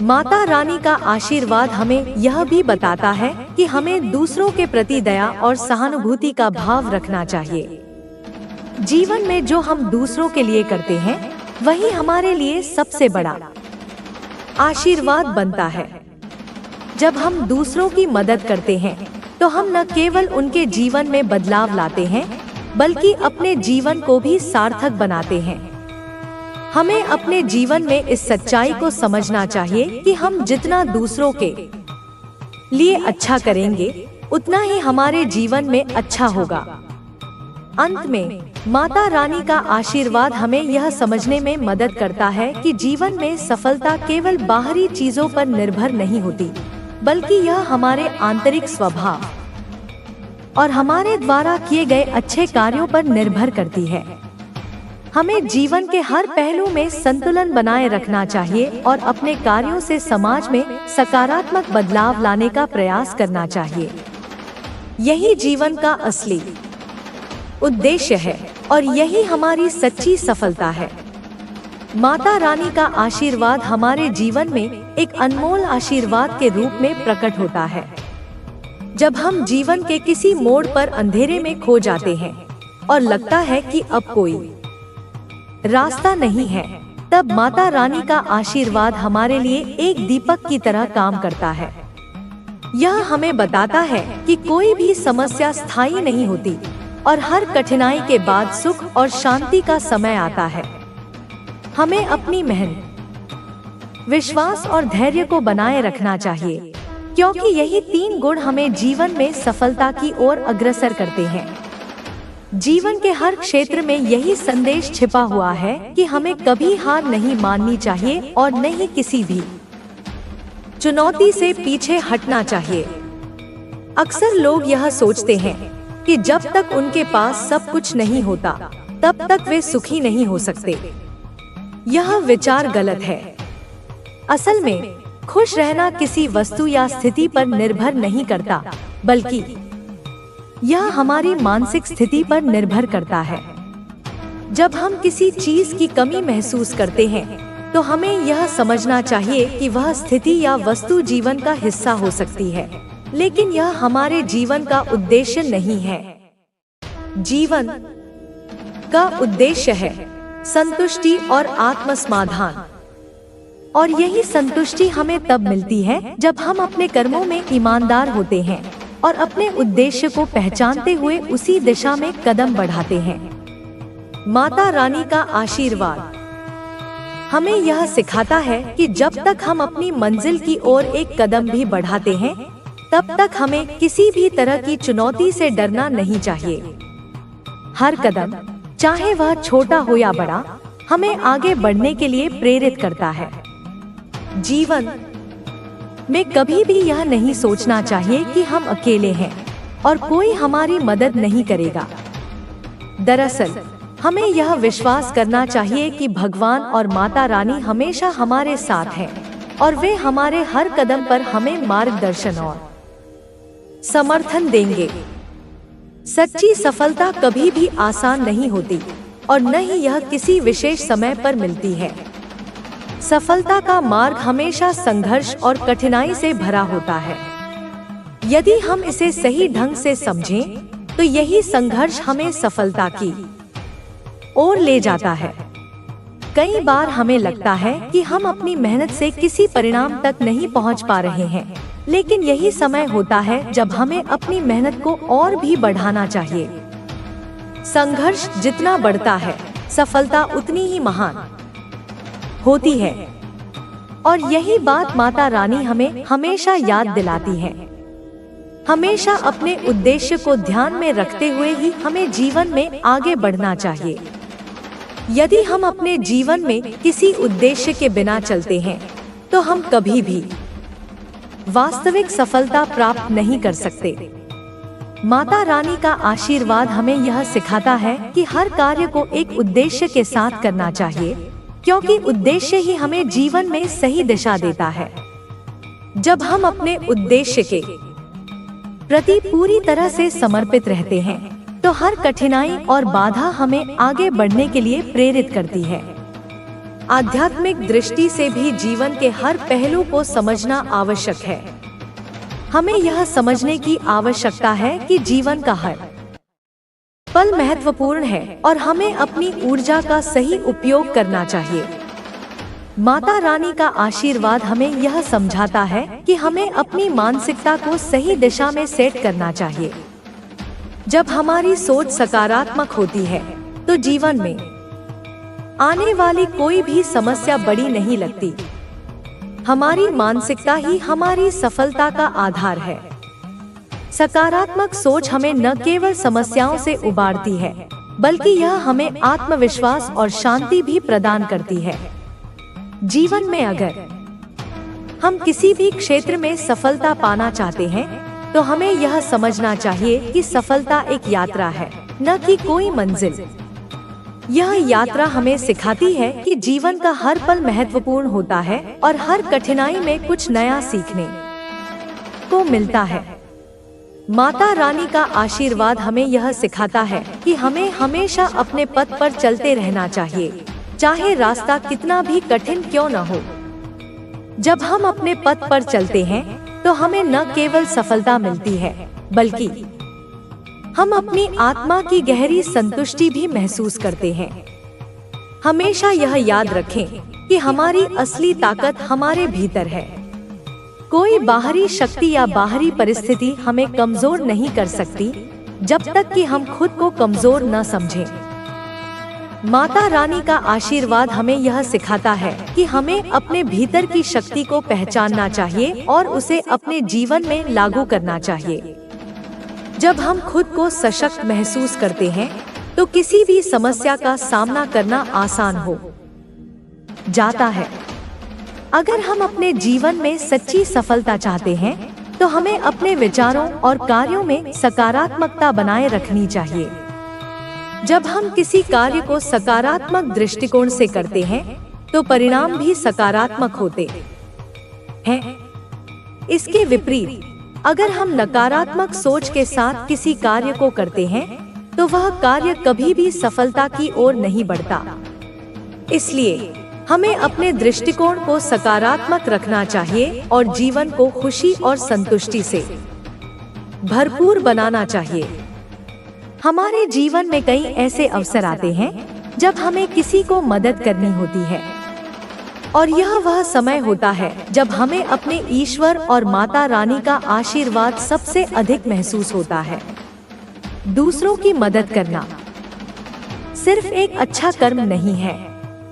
माता रानी का आशीर्वाद हमें यह भी बताता है कि हमें दूसरों के प्रति दया और सहानुभूति का भाव रखना चाहिए। जीवन में जो हम दूसरों के लिए करते हैं, वही हमारे लिए सबसे बड़ा आशीर्वाद बनता है। जब हम दूसरों की मदद करते हैं, तो हम न केवल उनके जीवन में बदलाव लाते हैं, बल्कि अपने जीवन को भी सार्थक बनाते हैं। हमें अपने जीवन में इस सच्चाई को समझना चाहिए कि हम जितना दूसरों के लिए अच्छा करेंगे, उतना ही हमारे जीवन में अच्छा होगा। अंत में माता रानी का आशीर्वाद हमें यह समझने में मदद करता है कि जीवन में सफलता केवल बाहरी चीजों पर निर्भर नहीं होती, बल्कि यह हमारे आंतरिक स्वभाव और हमारे द्वारा किए गए अच्छे कार्यों पर निर्भर करती है। हमें जीवन के हर पहलू में संतुलन बनाए रखना चाहिए और अपने कार्यों से समाज में सकारात्मक बदलाव लाने का प्रयास करना चाहिए। यही जीवन का असली उद्देश्य है और यही हमारी सच्ची सफलता है। माता रानी का आशीर्वाद हमारे जीवन में एक अनमोल आशीर्वाद के रूप में प्रकट होता है। जब हम जीवन के किसी मोड़ पर अंधेरे में खो जाते हैं और लगता है कि अब कोई रास्ता नहीं है, तब माता रानी का आशीर्वाद हमारे लिए एक दीपक की तरह काम करता है। यह हमें बताता है कि कोई भी समस्या स्थायी नहीं होती और हर कठिनाई के बाद सुख और शांति का समय आता है। हमें अपनी मेहनत, विश्वास और धैर्य को बनाए रखना चाहिए, क्योंकि यही 3 गुण हमें जीवन में सफलता की ओर अग्रसर करते हैं। जीवन के हर क्षेत्र में यही संदेश छिपा हुआ है कि हमें कभी हार नहीं माननी चाहिए और न ही किसी भी चुनौती से पीछे हटना चाहिए। अक्सर लोग यह सोचते हैं कि जब तक उनके पास सब कुछ नहीं होता, तब तक वे सुखी नहीं हो सकते। यह विचार गलत है। असल में खुश रहना किसी वस्तु या स्थिति पर निर्भर नहीं करता, बल्कि यह हमारी मानसिक स्थिति पर निर्भर करता है। जब हम किसी चीज की कमी महसूस करते हैं, तो हमें यह समझना चाहिए कि वह स्थिति या वस्तु जीवन का हिस्सा हो सकती है, लेकिन यह हमारे जीवन का उद्देश्य नहीं है। जीवन का उद्देश्य है संतुष्टि और आत्मसमाधान, और यही संतुष्टि हमें तब मिलती है जब हम अपने कर्मों में ईमानदार होते हैं और अपने उद्देश्य को पहचानते हुए उसी दिशा में कदम बढ़ाते हैं। माता रानी का आशीर्वाद हमें यह सिखाता है कि जब तक हम अपनी मंजिल की ओर एक कदम भी बढ़ाते हैं, तब तक हमें किसी भी तरह की चुनौती से डरना नहीं चाहिए। हर कदम, चाहे वह छोटा हो या बड़ा, हमें आगे बढ़ने के लिए प्रेरित करता है। जीवन में कभी भी यह नहीं सोचना चाहिए कि हम अकेले हैं और कोई हमारी मदद नहीं करेगा। दरअसल हमें यह विश्वास करना चाहिए कि भगवान और माता रानी हमेशा हमारे साथ हैं और वे हमारे हर कदम पर हमें मार्गदर्शन और समर्थन देंगे। सच्ची सफलता कभी भी आसान नहीं होती और न ही यह किसी विशेष समय पर मिलती है। सफलता का मार्ग हमेशा संघर्ष और कठिनाई से भरा होता है। यदि हम इसे सही ढंग से समझें तो यही संघर्ष हमें सफलता की ओर ले जाता है। कई बार हमें लगता है कि हम अपनी मेहनत से किसी परिणाम तक नहीं पहुंच पा रहे हैं, लेकिन यही समय होता है जब हमें अपनी मेहनत को और भी बढ़ाना चाहिए। संघर्ष जितना बढ़ता है, सफलता उतनी ही महान होती है। और यही बात माता रानी हमें हमेशा याद दिलाती है। हमेशा अपने उद्देश्य को ध्यान में रखते हुए ही हमें जीवन में आगे बढ़ना चाहिए। यदि हम अपने जीवन में किसी उद्देश्य के बिना चलते हैं तो हम कभी भी वास्तविक सफलता प्राप्त नहीं कर सकते। माता रानी का आशीर्वाद हमें यह सिखाता है कि हर कार्य को एक उद्देश्य के साथ करना चाहिए, क्योंकि उद्देश्य ही हमें जीवन में सही दिशा देता है। जब हम अपने उद्देश्य के प्रति पूरी तरह से समर्पित रहते हैं तो हर कठिनाई और बाधा हमें आगे बढ़ने के लिए प्रेरित करती है। आध्यात्मिक दृष्टि से भी जीवन के हर पहलू को समझना आवश्यक है। हमें यह समझने की आवश्यकता है कि जीवन का हर पल महत्वपूर्ण है और हमें अपनी ऊर्जा का सही उपयोग करना चाहिए। माता रानी का आशीर्वाद हमें यह समझाता है कि हमें अपनी मानसिकता को सही दिशा में सेट करना चाहिए। जब हमारी सोच सकारात्मक होती है तो जीवन में आने वाली कोई भी समस्या बड़ी नहीं लगती। हमारी मानसिकता ही हमारी सफलता का आधार है। सकारात्मक सोच हमें न केवल समस्याओं से उबारती है, बल्कि यह हमें आत्मविश्वास और शांति भी प्रदान करती है। जीवन में अगर हम किसी भी क्षेत्र में सफलता पाना चाहते हैं तो हमें यह समझना चाहिए कि सफलता एक यात्रा है, न कि कोई मंजिल। यह यात्रा हमें सिखाती है कि जीवन का हर पल महत्वपूर्ण होता है और हर कठिनाई में कुछ नया सीखने को मिलता है। माता रानी का आशीर्वाद हमें यह सिखाता है कि हमें हमेशा अपने पथ पर चलते रहना चाहिए, चाहे रास्ता कितना भी कठिन क्यों न हो। जब हम अपने पथ पर चलते हैं तो हमें न केवल सफलता मिलती है, बल्कि हम अपनी आत्मा की गहरी संतुष्टि भी महसूस करते हैं। हमेशा यह याद रखें कि हमारी असली ताकत हमारे भीतर है। कोई बाहरी शक्ति या बाहरी परिस्थिति हमें कमजोर नहीं कर सकती, जब तक कि हम खुद को कमजोर न समझें। माता रानी का आशीर्वाद हमें यह सिखाता है कि हमें अपने भीतर की शक्ति को पहचानना चाहिए और उसे अपने जीवन में लागू करना चाहिए। जब हम खुद को सशक्त महसूस करते हैं तो किसी भी समस्या का सामना करना आसान हो जाता है। अगर हम अपने जीवन में सच्ची सफलता चाहते हैं तो हमें अपने विचारों और कार्यों में सकारात्मकता बनाए रखनी चाहिए। जब हम किसी कार्य को सकारात्मक दृष्टिकोण से करते हैं तो परिणाम भी सकारात्मक होते हैं। इसके विपरीत अगर हम नकारात्मक सोच के साथ किसी कार्य को करते हैं तो वह कार्य कभी भी सफलता की ओर नहीं बढ़ता। इसलिए हमें अपने दृष्टिकोण को सकारात्मक रखना चाहिए और जीवन को खुशी और संतुष्टि से भरपूर बनाना चाहिए। हमारे जीवन में कई ऐसे अवसर आते हैं जब हमें किसी को मदद करनी होती है, और यह वह समय होता है जब हमें अपने ईश्वर और माता रानी का आशीर्वाद सबसे अधिक महसूस होता है। दूसरों की मदद करना सिर्फ एक अच्छा कर्म नहीं है,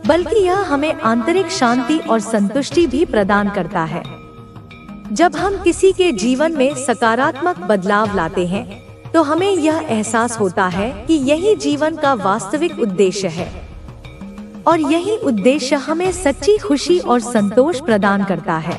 बल्कि यह हमें आंतरिक शांति और संतुष्टि भी प्रदान करता है। जब हम किसी के जीवन में सकारात्मक बदलाव लाते हैं तो हमें यह एहसास होता है कि यही जीवन का वास्तविक उद्देश्य है। और यही उद्देश्य हमें सच्ची खुशी और संतोष प्रदान करता है।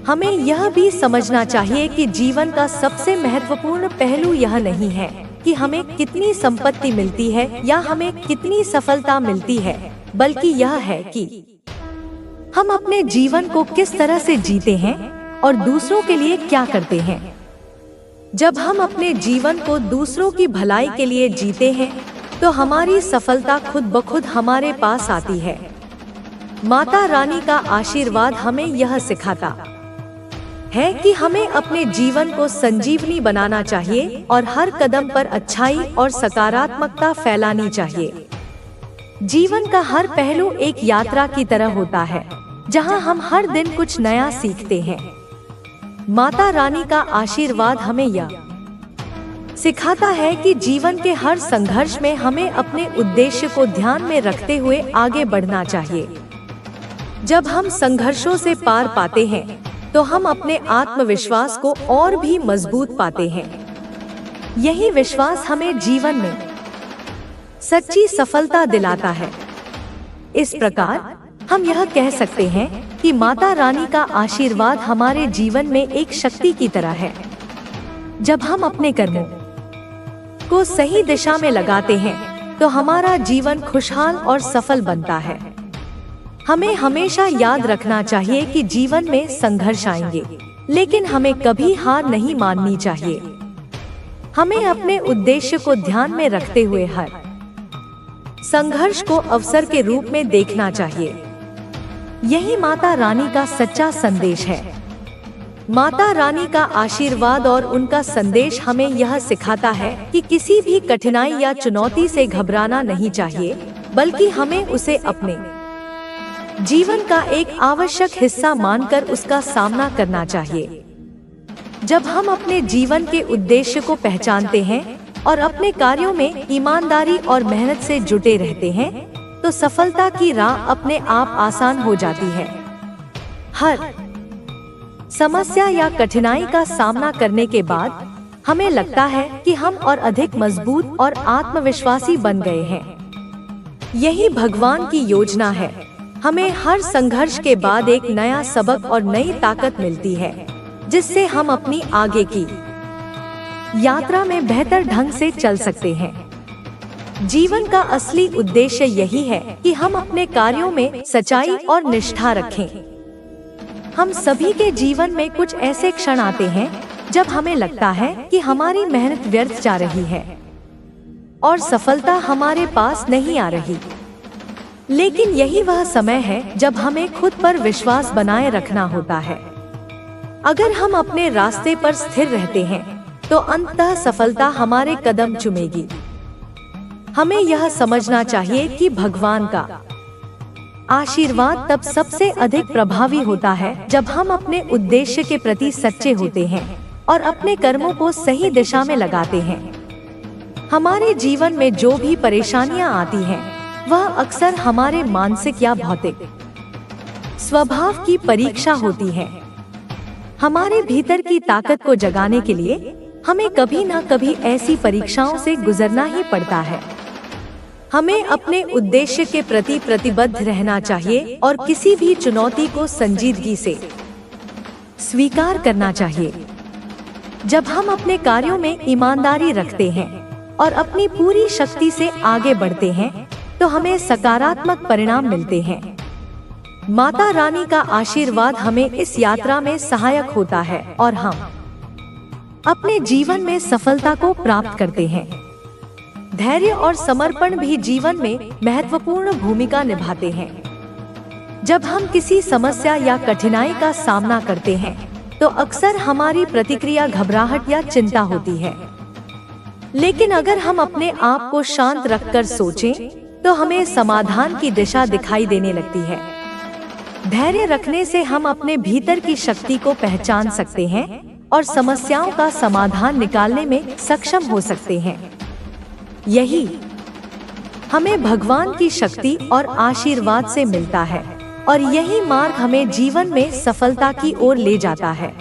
हमें यह भी समझना चाहिए कि जीवन का सबसे महत्वपूर्ण पहलू यह नहीं है कि हमें कितनी संपत्ति मिलती है या हमें कितनी सफलता मिलती है, बल्कि यह है कि हम अपने जीवन को किस तरह से जीते हैं और दूसरों के लिए क्या करते हैं। जब हम अपने जीवन को दूसरों की भलाई के लिए जीते हैं तो हमारी सफलता खुद ब खुद हमारे पास आती है। माता रानी का आशीर्वाद हमें यह सिखाता है कि हमें अपने जीवन को संजीवनी बनाना चाहिए और हर कदम पर अच्छाई और सकारात्मकता फैलानी चाहिए। जीवन का हर पहलू एक यात्रा की तरह होता है, जहां हम हर दिन कुछ नया सीखते हैं। माता रानी का आशीर्वाद हमें यह सिखाता है कि जीवन के हर संघर्ष में हमें अपने उद्देश्य को ध्यान में रखते हुए आगे बढ़ना चाहिए। जब हम संघर्षों से पार पाते हैं तो हम अपने आत्मविश्वास को और भी मजबूत पाते हैं। यही विश्वास हमें जीवन में सच्ची सफलता दिलाता है। इस प्रकार हम यह कह सकते हैं कि माता रानी का आशीर्वाद हमारे जीवन में एक शक्ति की तरह है। जब हम अपने कर्मों को सही दिशा में लगाते हैं तो हमारा जीवन खुशहाल और सफल बनता है। हमें हमेशा याद रखना चाहिए कि जीवन में संघर्ष आएंगे, लेकिन हमें कभी हार नहीं माननी चाहिए। हमें अपने उद्देश्य को ध्यान में रखते हुए हर संघर्ष को अवसर के रूप में देखना चाहिए। यही माता रानी का सच्चा संदेश है। माता रानी का आशीर्वाद और उनका संदेश हमें यह सिखाता है कि किसी भी कठिनाई या चुनौती से घबराना नहीं चाहिए, बल्कि हमें उसे अपने जीवन का एक आवश्यक हिस्सा मानकर उसका सामना करना चाहिए। जब हम अपने जीवन के उद्देश्य को पहचानते हैं और अपने कार्यों में ईमानदारी और मेहनत से जुटे रहते हैं तो सफलता की राह अपने आप आसान हो जाती है। हर समस्या या कठिनाई का सामना करने के बाद हमें लगता है कि हम और अधिक मजबूत और आत्मविश्वासी बन गए हैं। यही भगवान की योजना है। हमें हर संघर्ष के बाद एक नया सबक और नई ताकत मिलती है, जिससे हम अपनी आगे की यात्रा में बेहतर ढंग से चल सकते हैं। जीवन का असली उद्देश्य यही है कि हम अपने कार्यों में सच्चाई और निष्ठा रखें। हम सभी के जीवन में कुछ ऐसे क्षण आते हैं जब हमें लगता है कि हमारी मेहनत व्यर्थ जा रही है और सफलता हमारे पास नहीं आ रही। लेकिन यही वह समय है जब हमें खुद पर विश्वास बनाए रखना होता है। अगर हम अपने रास्ते पर स्थिर रहते हैं तो अंततः सफलता हमारे कदम चूमेगी। हमें यह समझना चाहिए कि भगवान का आशीर्वाद तब सबसे अधिक प्रभावी होता है जब हम अपने उद्देश्य के प्रति सच्चे होते हैं और अपने कर्मों को सही दिशा में लगाते हैं। हमारे जीवन में जो भी परेशानियां आती हैं, वह अक्सर हमारे मानसिक या भौतिक स्वभाव की परीक्षा होती है। हमारे भीतर की ताकत को जगाने के लिए हमें कभी न कभी ऐसी परीक्षाओं से गुजरना ही पड़ता है। हमें अपने उद्देश्य के प्रति प्रतिबद्ध रहना चाहिए और किसी भी चुनौती को संजीदगी से स्वीकार करना चाहिए। जब हम अपने कार्यों में ईमानदारी रखते हैं और अपनी पूरी शक्ति से आगे बढ़ते हैं तो हमें सकारात्मक परिणाम मिलते हैं। माता रानी का आशीर्वाद हमें इस यात्रा में सहायक होता है और हम अपने जीवन में सफलता को प्राप्त करते हैं। धैर्य और समर्पण भी जीवन में महत्वपूर्ण भूमिका निभाते हैं। जब हम किसी समस्या या कठिनाई का सामना करते हैं तो अक्सर हमारी प्रतिक्रिया घबराहट या चिंता होती है। लेकिन अगर हम अपने आप को शांत रखकर सोचें तो हमें समाधान की दिशा दिखाई देने लगती है। धैर्य रखने से हम अपने भीतर की शक्ति को पहचान सकते हैं और समस्याओं का समाधान निकालने में सक्षम हो सकते हैं। यही हमें भगवान की शक्ति और आशीर्वाद से मिलता है और यही मार्ग हमें जीवन में सफलता की ओर ले जाता है।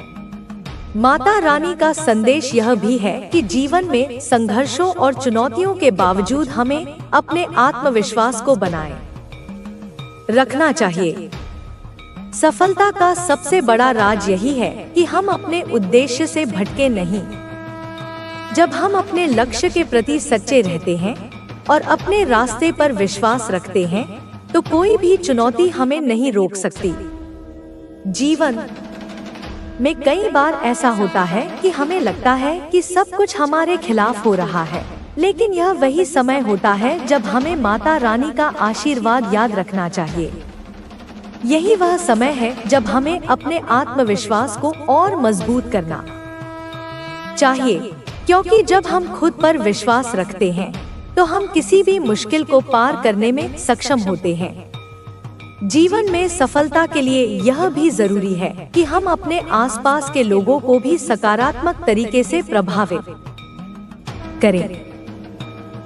माता रानी का संदेश यह भी है कि जीवन में संघर्षों और चुनौतियों के बावजूद हमें अपने आत्मविश्वास को बनाए रखना चाहिए। सफलता का सबसे बड़ा राज यही है कि हम अपने उद्देश्य से भटके नहीं। जब हम अपने लक्ष्य के प्रति सच्चे रहते हैं और अपने रास्ते पर विश्वास रखते हैं, तो कोई भी चुनौती हमें नहीं रोक सकती। जीवन में कई बार ऐसा होता है कि हमें लगता है कि सब कुछ हमारे खिलाफ हो रहा है, लेकिन यह वही समय होता है जब हमें माता रानी का आशीर्वाद याद रखना चाहिए। यही वह समय है जब हमें अपने आत्मविश्वास को और मजबूत करना चाहिए, क्योंकि जब हम खुद पर विश्वास रखते हैं तो हम किसी भी मुश्किल को पार करने में सक्षम होते हैं। जीवन में सफलता के लिए यह भी जरूरी है कि हम अपने आसपास के लोगों को भी सकारात्मक तरीके से प्रभावित करें।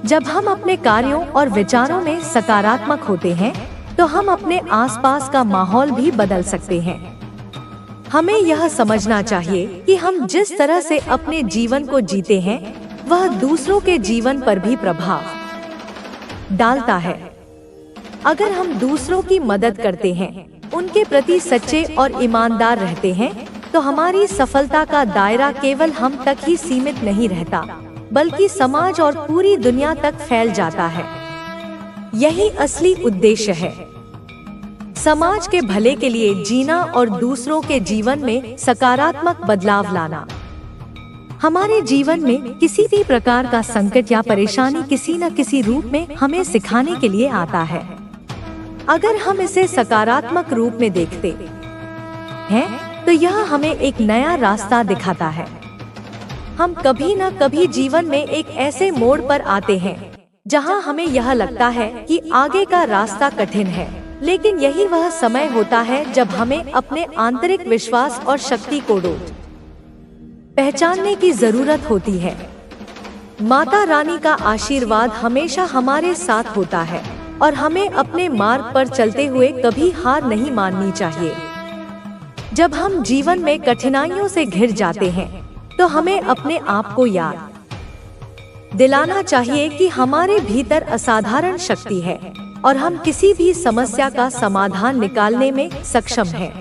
जब हम अपने कार्यों और विचारों में सकारात्मक होते हैं, तो हम अपने आसपास का माहौल भी बदल सकते हैं। हमें यह समझना चाहिए कि हम जिस तरह से अपने जीवन को जीते हैं, वह दूसरों के जीवन पर भी प्रभाव डालता है। अगर हम दूसरों की मदद करते हैं, उनके प्रति सच्चे और ईमानदार रहते हैं, तो हमारी सफलता का दायरा केवल हम तक ही सीमित नहीं रहता, बल्कि समाज और पूरी दुनिया तक फैल जाता है। यही असली उद्देश्य है, समाज के भले के लिए जीना और दूसरों के जीवन में सकारात्मक बदलाव लाना। हमारे जीवन में किसी भी प्रकार का संकट या परेशानी किसी न किसी रूप में हमें सिखाने के लिए आता है। अगर हम इसे सकारात्मक रूप में देखते हैं, तो यह हमें एक नया रास्ता दिखाता है। हम कभी न कभी जीवन में एक ऐसे मोड़ पर आते हैं जहां हमें यह लगता है कि आगे का रास्ता कठिन है, लेकिन यही वह समय होता है जब हमें अपने आंतरिक विश्वास और शक्ति को पहचानने की जरूरत होती है। माता रानी का आशीर्वाद हमेशा हमारे साथ होता है और हमें अपने मार्ग पर चलते हुए कभी हार नहीं माननी चाहिए। जब हम जीवन में कठिनाइयों से घिर जाते हैं, तो हमें अपने आप को याद दिलाना चाहिए कि हमारे भीतर असाधारण शक्ति है और हम किसी भी समस्या का समाधान निकालने में सक्षम हैं।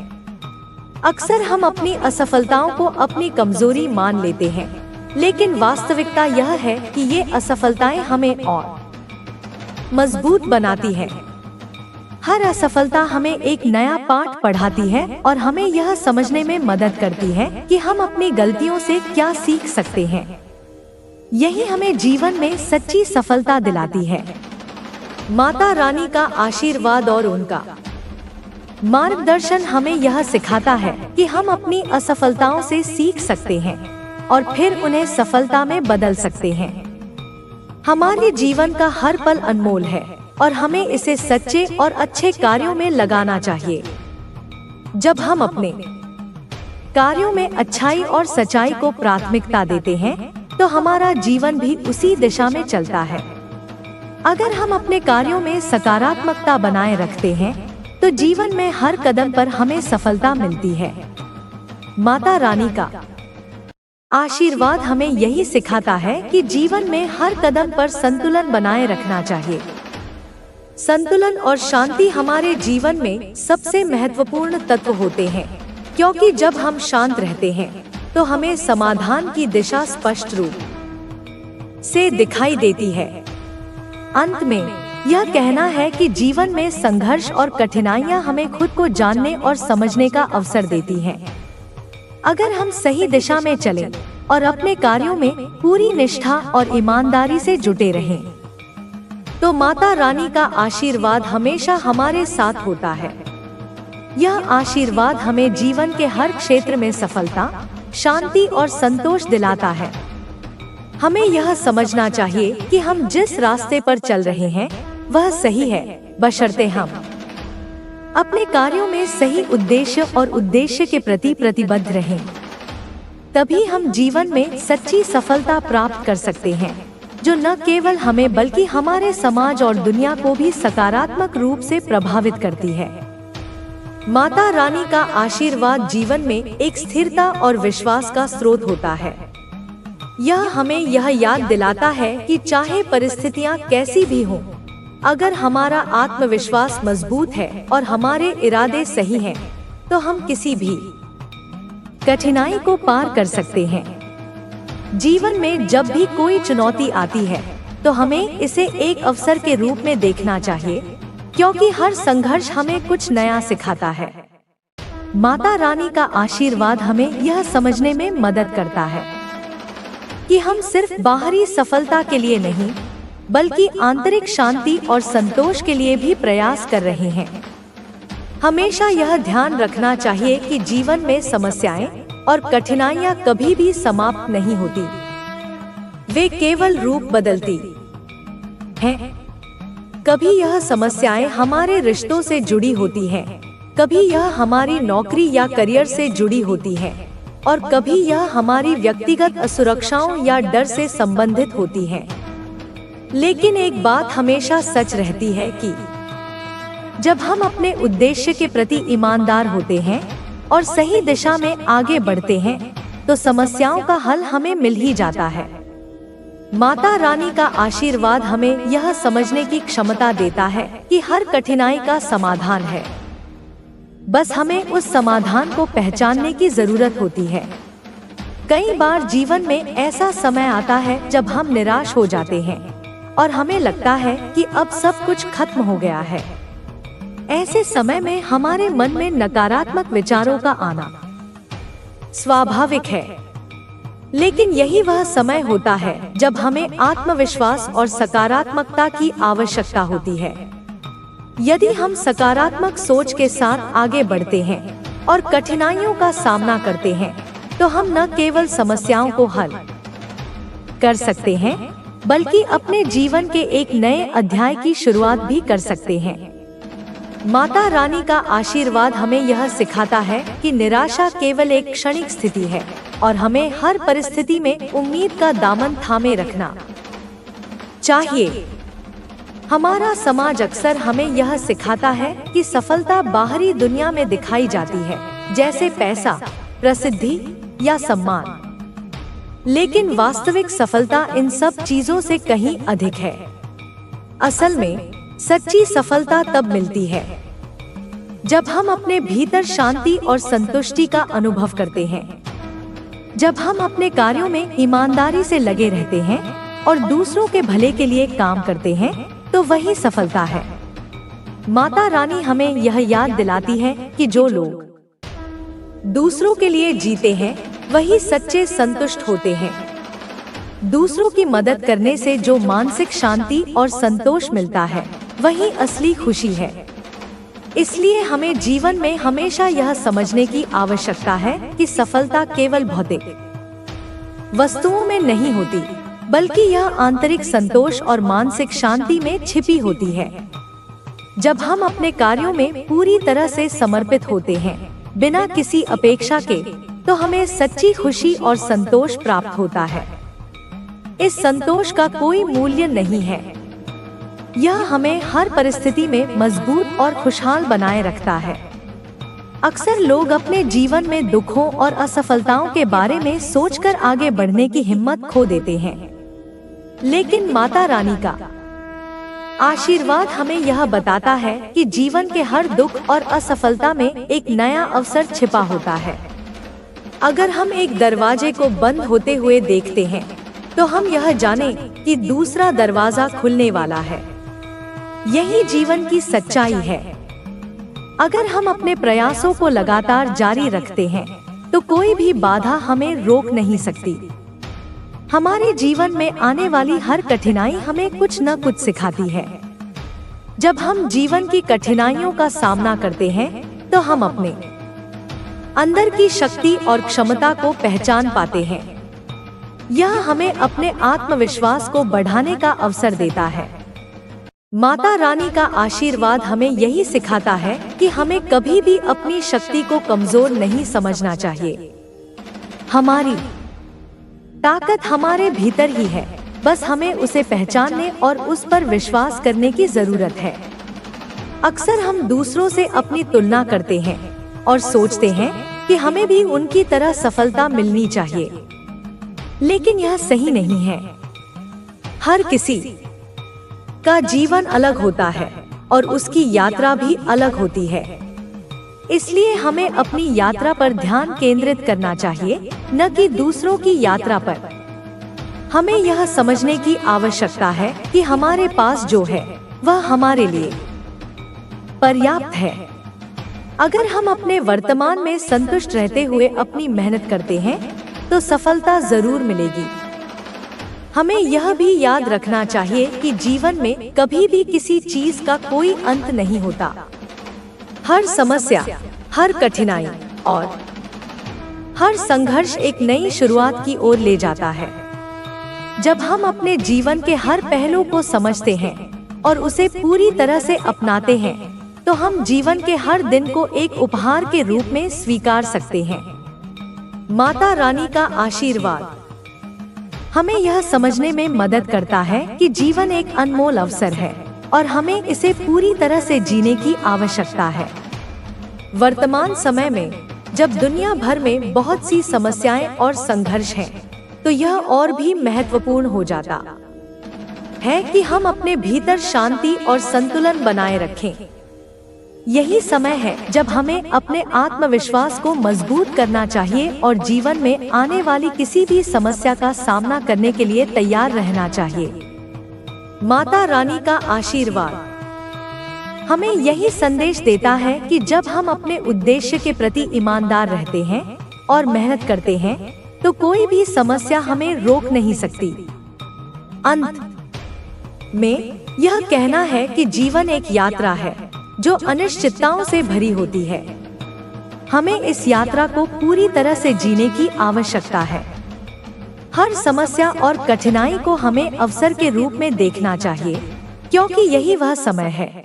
अक्सर हम अपनी असफलताओं को अपनी कमजोरी मान लेते हैं, लेकिन वास्तविकता यह है कि ये असफलताएं हमें और मजबूत बनाती हैं। हर असफलता हमें एक नया पाठ पढ़ाती है और हमें यह समझने में मदद करती है कि हम अपनी गलतियों से क्या सीख सकते हैं। यही हमें जीवन में सच्ची सफलता दिलाती है। माता रानी का आशीर्वाद और उनका मार्गदर्शन हमें यह सिखाता है कि हम अपनी असफलताओं से सीख सकते हैं और फिर उन्हें सफलता में बदल सकते हैं। हमारे जीवन का हर पल अनमोल है और हमें इसे सच्चे और अच्छे कार्यों में लगाना चाहिए। जब हम अपने कार्यों में अच्छाई और सच्चाई को प्राथमिकता देते हैं, तो हमारा जीवन भी उसी दिशा में चलता है। अगर हम अपने कार्यों में सकारात्मकता बनाए रखते हैं, तो जीवन में हर कदम पर हमें सफलता मिलती है। माता रानी का आशीर्वाद हमें यही सिखाता है कि जीवन में हर कदम पर संतुलन बनाए रखना चाहिए। संतुलन और शांति हमारे जीवन में सबसे महत्वपूर्ण तत्व होते हैं, क्योंकि जब हम शांत रहते हैं, तो हमें समाधान की दिशा स्पष्ट रूप से दिखाई देती है। अंत में यह कहना है कि जीवन में संघर्ष और कठिनाइयां हमें खुद को जानने और समझने का अवसर देती हैं। अगर हम सही दिशा में चलें और अपने कार्यों में पूरी निष्ठा और ईमानदारी से जुटे रहें, तो माता रानी का आशीर्वाद हमेशा हमारे साथ होता है। यह आशीर्वाद हमें जीवन के हर क्षेत्र में सफलता, शांति और संतोष दिलाता है। हमें यह समझना चाहिए कि हम जिस रास्ते पर चल रहे हैं वह सही है, बशर्ते हम अपने कार्यों में सही उद्देश्य और उद्देश्य के प्रति प्रतिबद्ध रहें। तभी हम जीवन में सच्ची सफलता प्राप्त कर सकते हैं, जो न केवल हमें बल्कि हमारे समाज और दुनिया को भी सकारात्मक रूप से प्रभावित करती है। माता रानी का आशीर्वाद जीवन में एक स्थिरता और विश्वास का स्रोत होता है। यह हमें यह याद दिलाता है कि चाहे परिस्थितियां कैसी भी हों, अगर हमारा आत्मविश्वास मजबूत है और हमारे इरादे सही हैं, तो हम किसी भी कठिनाई को पार कर सकते हैं। जीवन में जब भी कोई चुनौती आती है, तो हमें इसे एक अवसर के रूप में देखना चाहिए, क्योंकि हर संघर्ष हमें कुछ नया सिखाता है। माता रानी का आशीर्वाद हमें यह समझने में मदद करता है कि हम सिर्फ बाहरी सफलता के लिए नहीं, बल्कि आंतरिक शांति और संतोष के लिए भी प्रयास कर रहे हैं। हमेशा यह ध्यान रखना चाहिए कि जीवन में समस्याएं और कठिनाइयां कभी भी समाप्त नहीं होती, वे केवल रूप बदलती हैं। कभी यह समस्याएं हमारे रिश्तों से जुड़ी होती हैं, कभी यह हमारी नौकरी या करियर से जुड़ी होती हैं, और कभी यह हमारी व्यक्तिगत असुरक्षाओं या डर से संबंधित होती हैं। लेकिन एक बात हमेशा सच रहती है कि जब हम अपने उद्देश्य के प्रति ईमानदार होते हैं और सही दिशा में आगे बढ़ते हैं, तो समस्याओं का हल हमें मिल ही जाता है। माता रानी का आशीर्वाद हमें यह समझने की क्षमता देता है कि हर कठिनाई का समाधान है, बस हमें उस समाधान को पहचानने की जरूरत होती है। कई बार जीवन में ऐसा समय आता है जब हम निराश हो जाते हैं और हमें लगता है कि अब सब कुछ खत्म हो गया है। ऐसे समय में हमारे मन में नकारात्मक विचारों का आना स्वाभाविक है, लेकिन यही वह समय होता है जब हमें आत्मविश्वास और सकारात्मकता की आवश्यकता होती है। यदि हम सकारात्मक सोच के साथ आगे बढ़ते हैं और कठिनाइयों का सामना करते हैं, तो हम न केवल समस्याओं को हल कर सकते हैं, बल्कि अपने जीवन के एक नए अध्याय की शुरुआत भी कर सकते हैं। माता रानी का आशीर्वाद हमें यह सिखाता है कि निराशा केवल एक क्षणिक स्थिति है और हमें हर परिस्थिति में उम्मीद का दामन थामे रखना चाहिए। हमारा समाज अक्सर हमें यह सिखाता है कि सफलता बाहरी दुनिया में दिखाई जाती है, जैसे पैसा, प्रसिद्धि या सम्मान, लेकिन वास्तविक सफलता इन सब चीजों से कहीं अधिक है। असल में सच्ची सफलता तब मिलती है जब हम अपने भीतर शांति और संतुष्टि का अनुभव करते हैं, जब हम अपने कार्यों में ईमानदारी से लगे रहते हैं और दूसरों के भले के लिए काम करते हैं, तो वही सफलता है। माता रानी हमें यह याद दिलाती है कि जो लोग दूसरों के लिए जीते हैं, वही सच्चे संतुष्ट होते हैं। दूसरों की मदद करने से जो मानसिक शांति और संतोष मिलता है, वही असली खुशी है। इसलिए हमें जीवन में हमेशा यह समझने की आवश्यकता है कि सफलता केवल भौतिक वस्तुओं में नहीं होती, बल्कि यह आंतरिक संतोष और मानसिक शांति में छिपी होती है। जब हम अपने कार्यों में पूरी तरह से समर्पित होते हैं, बिना किसी अपेक्षा के, तो हमें सच्ची खुशी और संतोष प्राप्त होता है। इस संतोष का कोई मूल्य नहीं है। यह हमें हर परिस्थिति में मजबूत और खुशहाल बनाए रखता है। अक्सर लोग अपने जीवन में दुखों और असफलताओं के बारे में सोचकर आगे बढ़ने की हिम्मत खो देते हैं, लेकिन माता रानी का आशीर्वाद हमें यह बताता है कि जीवन के हर दुख और असफलता में एक नया अवसर छिपा होता है। अगर हम एक दरवाजे को बंद होते हुए देखते हैं, तो हम यह जाने कि दूसरा दरवाजा खुलने वाला है। यही जीवन की सच्चाई है। अगर हम अपने प्रयासों को लगातार जारी रखते हैं, तो कोई भी बाधा हमें रोक नहीं सकती। हमारे जीवन में आने वाली हर कठिनाई हमें कुछ न कुछ सिखाती है। जब हम जीवन की कठिनाइयों का सामना करते हैं, तो हम अपने अंदर की शक्ति और क्षमता को पहचान पाते हैं। यह हमें अपने आत्मविश्वास को बढ़ाने का अवसर देता है। माता रानी का आशीर्वाद हमें यही सिखाता है कि हमें कभी भी अपनी शक्ति को कमजोर नहीं समझना चाहिए। हमारी ताकत हमारे भीतर ही है, बस हमें उसे पहचानने और उस पर विश्वास करने की जरूरत है। अक्सर हम दूसरों से अपनी तुलना करते हैं और सोचते हैं कि हमें भी उनकी तरह सफलता मिलनी चाहिए, लेकिन यह सही नहीं है। हर किसी का जीवन अलग होता है और उसकी यात्रा भी अलग होती है। इसलिए हमें अपनी यात्रा पर ध्यान केंद्रित करना चाहिए, न कि दूसरों की यात्रा पर। हमें यह समझने की आवश्यकता है कि हमारे पास जो है वह हमारे लिए पर्याप्त है। अगर हम अपने वर्तमान में संतुष्ट रहते हुए अपनी मेहनत करते हैं तो सफलता जरूर मिलेगी। हमें यह भी याद रखना चाहिए कि जीवन में कभी भी किसी चीज का कोई अंत नहीं होता। हर समस्या, हर कठिनाई और हर संघर्ष एक नई शुरुआत की ओर ले जाता है। जब हम अपने जीवन के हर पहलू को समझते हैं और उसे पूरी तरह से अपनाते हैं, तो हम जीवन के हर दिन को एक उपहार के रूप में स्वीकार सकते हैं। माता रानी का आशीर्वाद हमें यह समझने में मदद करता है कि जीवन एक अनमोल अवसर है और हमें इसे पूरी तरह से जीने की आवश्यकता है। वर्तमान समय में जब दुनिया भर में बहुत सी समस्याएं और संघर्ष हैं, तो यह और भी महत्वपूर्ण हो जाता है कि हम अपने भीतर शांति और संतुलन बनाए रखें। यही समय है जब हमें अपने आत्मविश्वास को मजबूत करना चाहिए और जीवन में आने वाली किसी भी समस्या का सामना करने के लिए तैयार रहना चाहिए। माता रानी का आशीर्वाद हमें यही संदेश देता है कि जब हम अपने उद्देश्य के प्रति ईमानदार रहते हैं और मेहनत करते हैं, तो कोई भी समस्या हमें रोक नहीं सकती। अंत में यह कहना है कि जीवन एक यात्रा है जो अनिश्चितताओं से भरी होती है। हमें इस यात्रा को पूरी तरह से जीने की आवश्यकता है। हर समस्या और कठिनाई को हमें अवसर के रूप में देखना चाहिए, क्योंकि यही वह समय है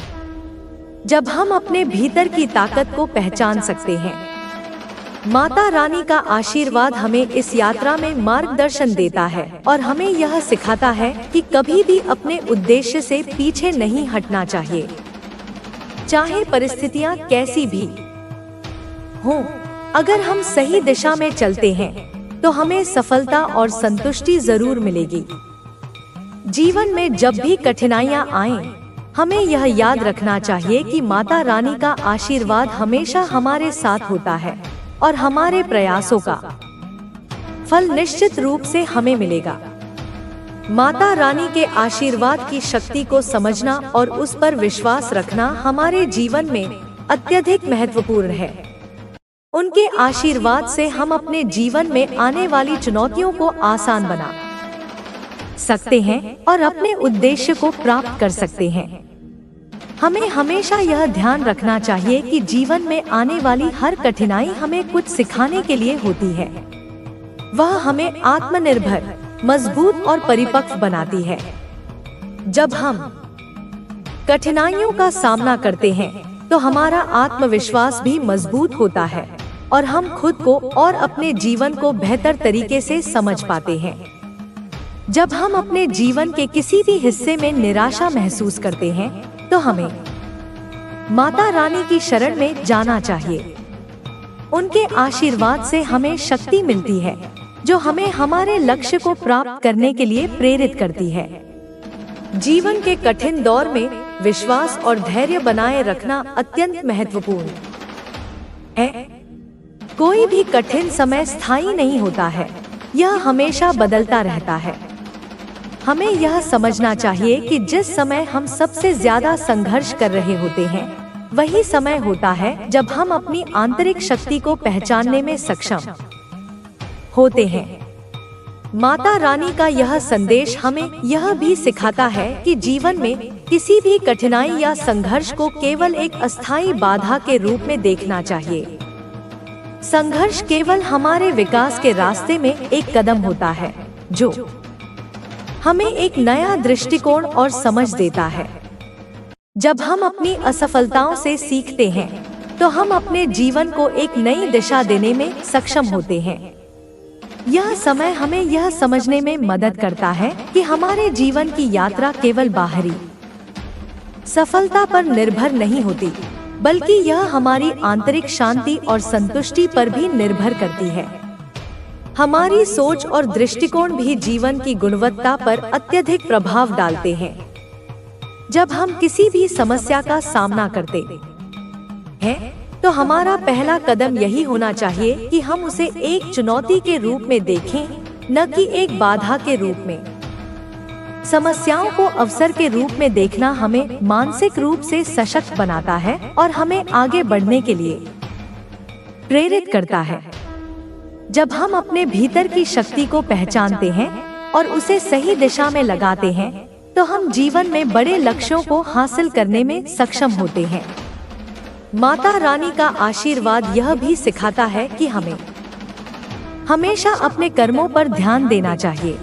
जब हम अपने भीतर की ताकत को पहचान सकते हैं। माता रानी का आशीर्वाद हमें इस यात्रा में मार्गदर्शन देता है और हमें यह सिखाता है कि कभी भी अपने उद्देश्य से पीछे नहीं हटना चाहिए, चाहे परिस्थितियां कैसी भी हों। अगर हम सही दिशा में चलते हैं तो हमें सफलता और संतुष्टि जरूर मिलेगी। जीवन में जब भी कठिनाइयां आएं, हमें यह याद रखना चाहिए कि माता रानी का आशीर्वाद हमेशा हमारे साथ होता है और हमारे प्रयासों का फल निश्चित रूप से हमें मिलेगा। माता रानी के आशीर्वाद की शक्ति को समझना और उस पर विश्वास रखना हमारे जीवन में अत्यधिक महत्वपूर्ण है। उनके आशीर्वाद से हम अपने जीवन में आने वाली चुनौतियों को आसान बना सकते हैं और अपने उद्देश्य को प्राप्त कर सकते हैं। हमें हमेशा यह ध्यान रखना चाहिए कि जीवन में आने वाली हर कठिनाई हमें कुछ सिखाने के लिए होती है। वह हमें आत्मनिर्भर, मजबूत और परिपक्व बनाती है। जब हम कठिनाइयों का सामना करते हैं तो हमारा आत्मविश्वास भी मजबूत होता है और हम खुद को और अपने जीवन को बेहतर तरीके से समझ पाते हैं। जब हम अपने जीवन के किसी भी हिस्से में निराशा महसूस करते हैं, तो हमें माता रानी की शरण में जाना चाहिए। उनके आशीर्वाद से हमें शक्ति मिलती है जो हमें हमारे लक्ष्य को प्राप्त करने के लिए प्रेरित करती है। जीवन के कठिन दौर में विश्वास और धैर्य बनाए रखना अत्यंत महत्वपूर्ण है। कोई भी कठिन समय स्थायी नहीं होता है, यह हमेशा बदलता रहता है। हमें यह समझना चाहिए कि जिस समय हम सबसे ज्यादा संघर्ष कर रहे होते हैं, वही समय होता है जब हम अपनी आंतरिक शक्ति को पहचानने में सक्षम होते हैं। माता रानी का यह संदेश हमें यह भी सिखाता है कि जीवन में किसी भी कठिनाई या संघर्ष को केवल एक अस्थायी बाधा के रूप में देखना चाहिए। संघर्ष केवल हमारे विकास के रास्ते में एक कदम होता है जो हमें एक नया दृष्टिकोण और समझ देता है। जब हम अपनी असफलताओं से सीखते हैं, तो हम अपने जीवन को एक नई दिशा देने में सक्षम होते हैं। यह समय हमें यह समझने में मदद करता है कि हमारे जीवन की यात्रा केवल बाहरी सफलता पर निर्भर नहीं होती, बल्कि यह हमारी आंतरिक शांति और संतुष्टि पर भी निर्भर करती है। हमारी सोच और दृष्टिकोण भी जीवन की गुणवत्ता पर अत्यधिक प्रभाव डालते हैं। जब हम किसी भी समस्या का सामना करते हैं तो हमारा पहला कदम यही होना चाहिए कि हम उसे एक चुनौती के रूप में देखें, न कि एक बाधा के रूप में। समस्याओं को अवसर के रूप में देखना हमें मानसिक रूप से सशक्त बनाता है और हमें आगे बढ़ने के लिए प्रेरित करता है। जब हम अपने भीतर की शक्ति को पहचानते हैं और उसे सही दिशा में लगाते हैं तो हम जीवन में बड़े लक्ष्यों को हासिल करने में सक्षम होते हैं। माता रानी का आशीर्वाद यह भी सिखाता है कि हमें हमेशा अपने कर्मों पर ध्यान देना चाहिए।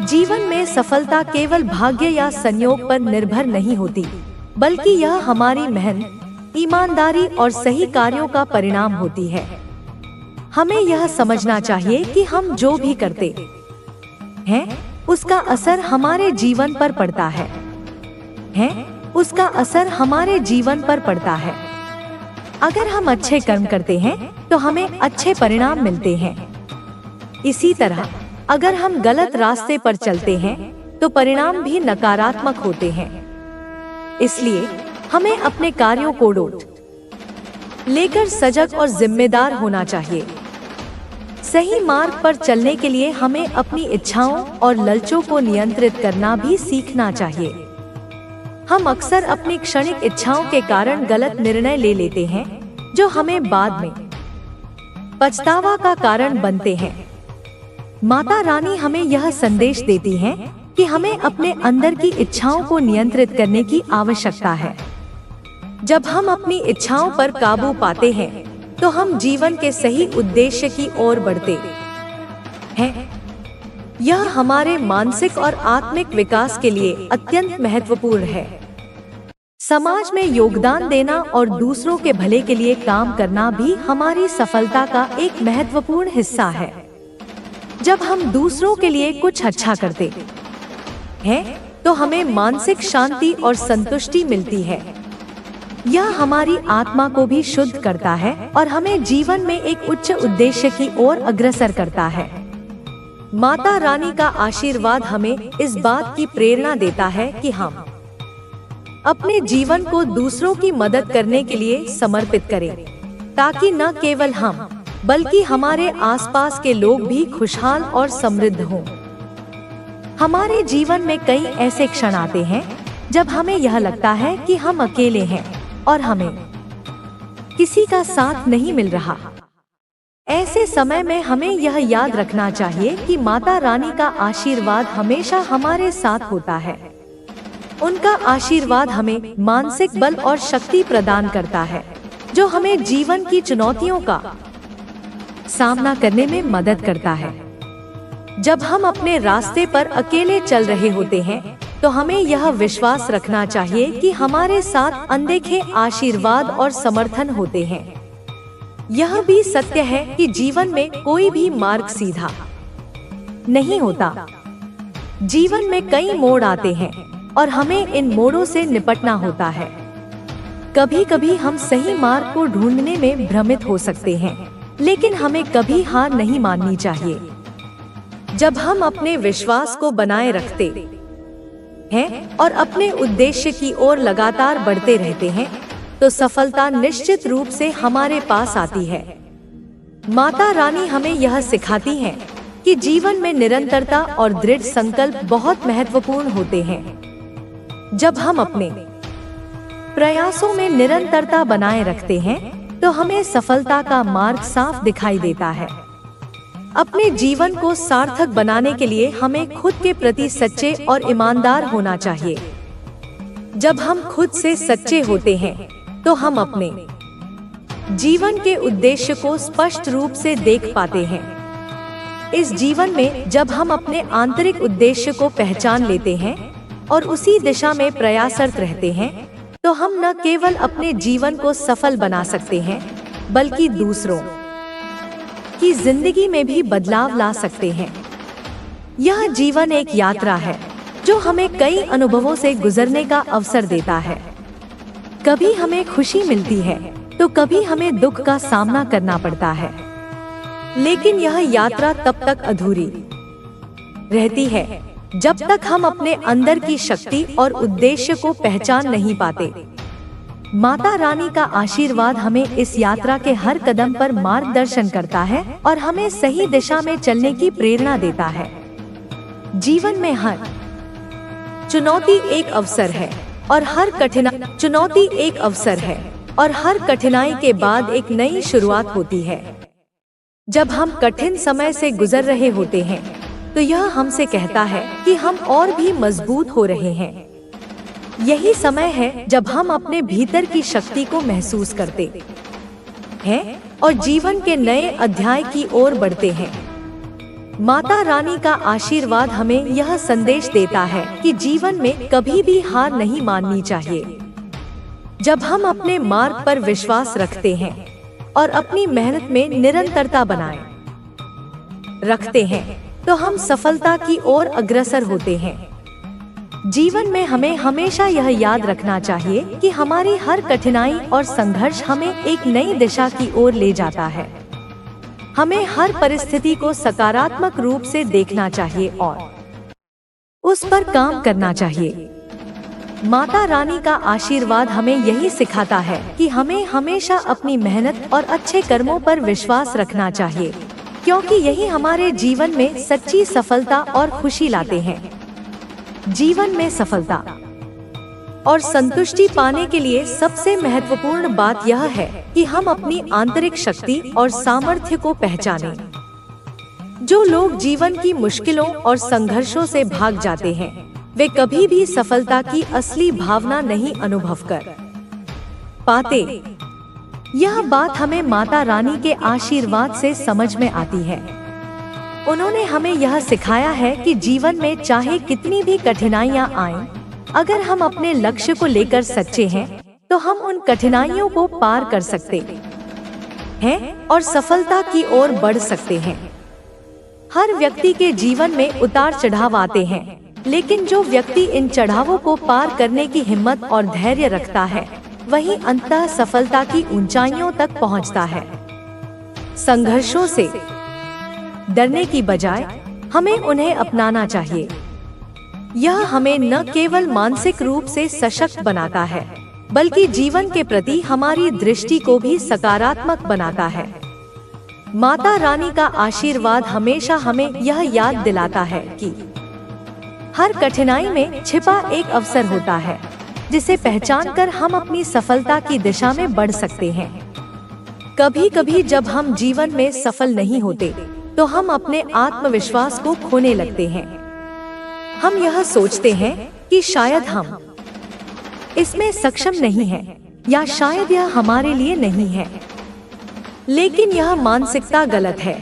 जीवन में सफलता केवल भाग्य या संयोग पर निर्भर नहीं होती, बल्कि यह हमारी मेहनत, ईमानदारी और सही कार्यों का परिणाम होती है। हमें यह समझना चाहिए कि हम जो भी करते हैं उसका असर हमारे जीवन पर पड़ता है, उसका असर हमारे जीवन पर पड़ता है। अगर हम अच्छे कर्म करते हैं तो हमें अच्छे परिणाम मिलते हैं। इसी तरह अगर हम गलत रास्ते पर चलते हैं तो परिणाम भी नकारात्मक होते हैं। इसलिए हमें अपने कार्यों को लेकर सजग और जिम्मेदार होना चाहिए। सही मार्ग पर चलने के लिए हमें अपनी इच्छाओं और ललचों को नियंत्रित करना भी सीखना चाहिए। हम अक्सर अपनी क्षणिक इच्छाओं के कारण गलत निर्णय ले लेते हैं, जो हमें बाद में पछतावा का कारण बनते हैं। माता रानी हमें यह संदेश देती हैं कि हमें अपने अंदर की इच्छाओं को नियंत्रित करने की आवश्यकता है। जब हम अपनी इच्छाओं पर काबू पाते हैं तो हम जीवन के सही उद्देश्य की ओर बढ़ते हैं। यह हमारे मानसिक और आत्मिक विकास के लिए अत्यंत महत्वपूर्ण है। समाज में योगदान देना और दूसरों के भले के लिए काम करना भी हमारी सफलता का एक महत्वपूर्ण हिस्सा है। जब हम दूसरों के लिए कुछ अच्छा करते हैं तो हमें मानसिक शांति और संतुष्टि मिलती है। यह हमारी आत्मा को भी शुद्ध करता है और हमें जीवन में एक उच्च उद्देश्य की ओर अग्रसर करता है। माता रानी का आशीर्वाद हमें इस बात की प्रेरणा देता है कि हम अपने जीवन को दूसरों की मदद करने के लिए समर्पित करें, ताकि न केवल हम बल्कि हमारे आसपास के लोग भी खुशहाल और समृद्ध हों। हमारे जीवन में कई ऐसे क्षण आते हैं जब हमें यह लगता है कि हम अकेले हैं और हमें किसी का साथ नहीं मिल रहा। ऐसे समय में हमें यह याद रखना चाहिए कि माता रानी का आशीर्वाद हमेशा हमारे साथ होता है। उनका आशीर्वाद हमें मानसिक बल और शक्ति प्रदान करता है, जो हमें जीवन की चुनौतियों का सामना करने में मदद करता है। जब हम अपने रास्ते पर अकेले चल रहे होते हैं तो हमें यह विश्वास रखना चाहिए कि हमारे साथ अनदेखे आशीर्वाद और समर्थन होते हैं। यह भी सत्य है कि जीवन में कोई भी मार्ग सीधा नहीं होता। जीवन में कई मोड़ आते हैं और हमें इन मोड़ों से निपटना होता है। कभी कभी हम सही मार्ग को ढूंढने में भ्रमित हो सकते हैं, लेकिन हमें कभी हार नहीं माननी चाहिए। जब हम अपने विश्वास को बनाए रखते हैं और अपने उद्देश्य की ओर लगातार बढ़ते रहते हैं तो सफलता निश्चित रूप से हमारे पास आती है। माता रानी हमें यह सिखाती हैं कि जीवन में निरंतरता और दृढ़ संकल्प बहुत महत्वपूर्ण होते हैं। जब हम अपने प्रयासों में निरंतरता बनाए रखते हैं तो हमें सफलता का मार्ग साफ दिखाई देता है। अपने जीवन को सार्थक बनाने के लिए हमें खुद के प्रति सच्चे और ईमानदार होना चाहिए। जब हम खुद से सच्चे होते हैं तो हम अपने जीवन के उद्देश्य को स्पष्ट रूप से देख पाते हैं। इस जीवन में जब हम अपने आंतरिक उद्देश्य को पहचान लेते हैं और उसी दिशा में प्रयासरत रहते हैं तो हम न केवल अपने जीवन को सफल बना सकते हैं, बल्कि दूसरों की जिंदगी में भी बदलाव ला सकते हैं। यह जीवन एक यात्रा है जो हमें कई अनुभवों से गुजरने का अवसर देता है। कभी हमें खुशी मिलती है तो कभी हमें दुख का सामना करना पड़ता है, लेकिन यह यात्रा तब तक अधूरी रहती है जब तक हम अपने अंदर की शक्ति और उद्देश्य को पहचान नहीं पाते। माता रानी का आशीर्वाद हमें इस यात्रा के हर कदम पर मार्गदर्शन करता है और हमें सही दिशा में चलने की प्रेरणा देता है। जीवन में हर चुनौती एक अवसर है और हर कठिनाई के बाद एक नई शुरुआत होती है। जब हम कठिन समय से गुजर रहे होते हैं तो यह हमसे कहता है कि हम और भी मजबूत हो रहे हैं। यही समय है जब हम अपने भीतर की शक्ति को महसूस करते हैं और जीवन के नए अध्याय की ओर बढ़ते हैं। माता रानी का आशीर्वाद हमें यह संदेश देता है कि जीवन में कभी भी हार नहीं माननी चाहिए। जब हम अपने मार्ग पर विश्वास रखते हैं और अपनी मेहनत में निरंतरता बनाए रखते हैं तो हम सफलता की ओर अग्रसर होते हैं। जीवन में हमें हमेशा यह याद रखना चाहिए कि हमारी हर कठिनाई और संघर्ष हमें एक नई दिशा की ओर ले जाता है। हमें हर परिस्थिति को सकारात्मक रूप से देखना चाहिए और उस पर काम करना चाहिए। माता रानी का आशीर्वाद हमें यही सिखाता है कि हमें हमेशा अपनी मेहनत और अच्छे कर्मों पर विश्वास रखना चाहिए, क्योंकि यही हमारे जीवन में सच्ची सफलता और खुशी लाते हैं। जीवन में सफलता और संतुष्टि पाने के लिए सबसे महत्वपूर्ण बात यह है कि हम अपनी आंतरिक शक्ति और सामर्थ्य को पहचानें। जो लोग जीवन की मुश्किलों और संघर्षों से भाग जाते हैं, वे कभी भी सफलता की असली भावना नहीं अनुभव कर पाते। यह बात हमें माता रानी के आशीर्वाद से समझ में आती है। उन्होंने हमें यह सिखाया है कि जीवन में चाहे कितनी भी कठिनाइयां आएं, अगर हम अपने लक्ष्य को लेकर सच्चे हैं तो हम उन कठिनाइयों को पार कर सकते हैं और सफलता की ओर बढ़ सकते हैं। हर व्यक्ति के जीवन में उतार चढ़ाव आते हैं, लेकिन जो व्यक्ति इन चढ़ावों को पार करने की हिम्मत और धैर्य रखता है, वही अंततः सफलता की ऊंचाइयों तक पहुंचता है। संघर्षों से डरने की बजाय हमें उन्हें अपनाना चाहिए। यह हमें न केवल मानसिक रूप से सशक्त बनाता है, बल्कि जीवन के प्रति हमारी दृष्टि को भी सकारात्मक बनाता है। माता रानी का आशीर्वाद हमेशा हमें यह याद दिलाता है कि हर कठिनाई में छिपा एक अवसर होता है, जिसे पहचानकर हम अपनी सफलता की दिशा में बढ़ सकते हैं। कभी कभी जब हम जीवन में सफल नहीं होते तो हम अपने आत्मविश्वास को खोने लगते हैं। हम यह सोचते हैं कि शायद हम इसमें सक्षम नहीं हैं, या शायद यह हमारे लिए नहीं है। लेकिन यह मानसिकता गलत है।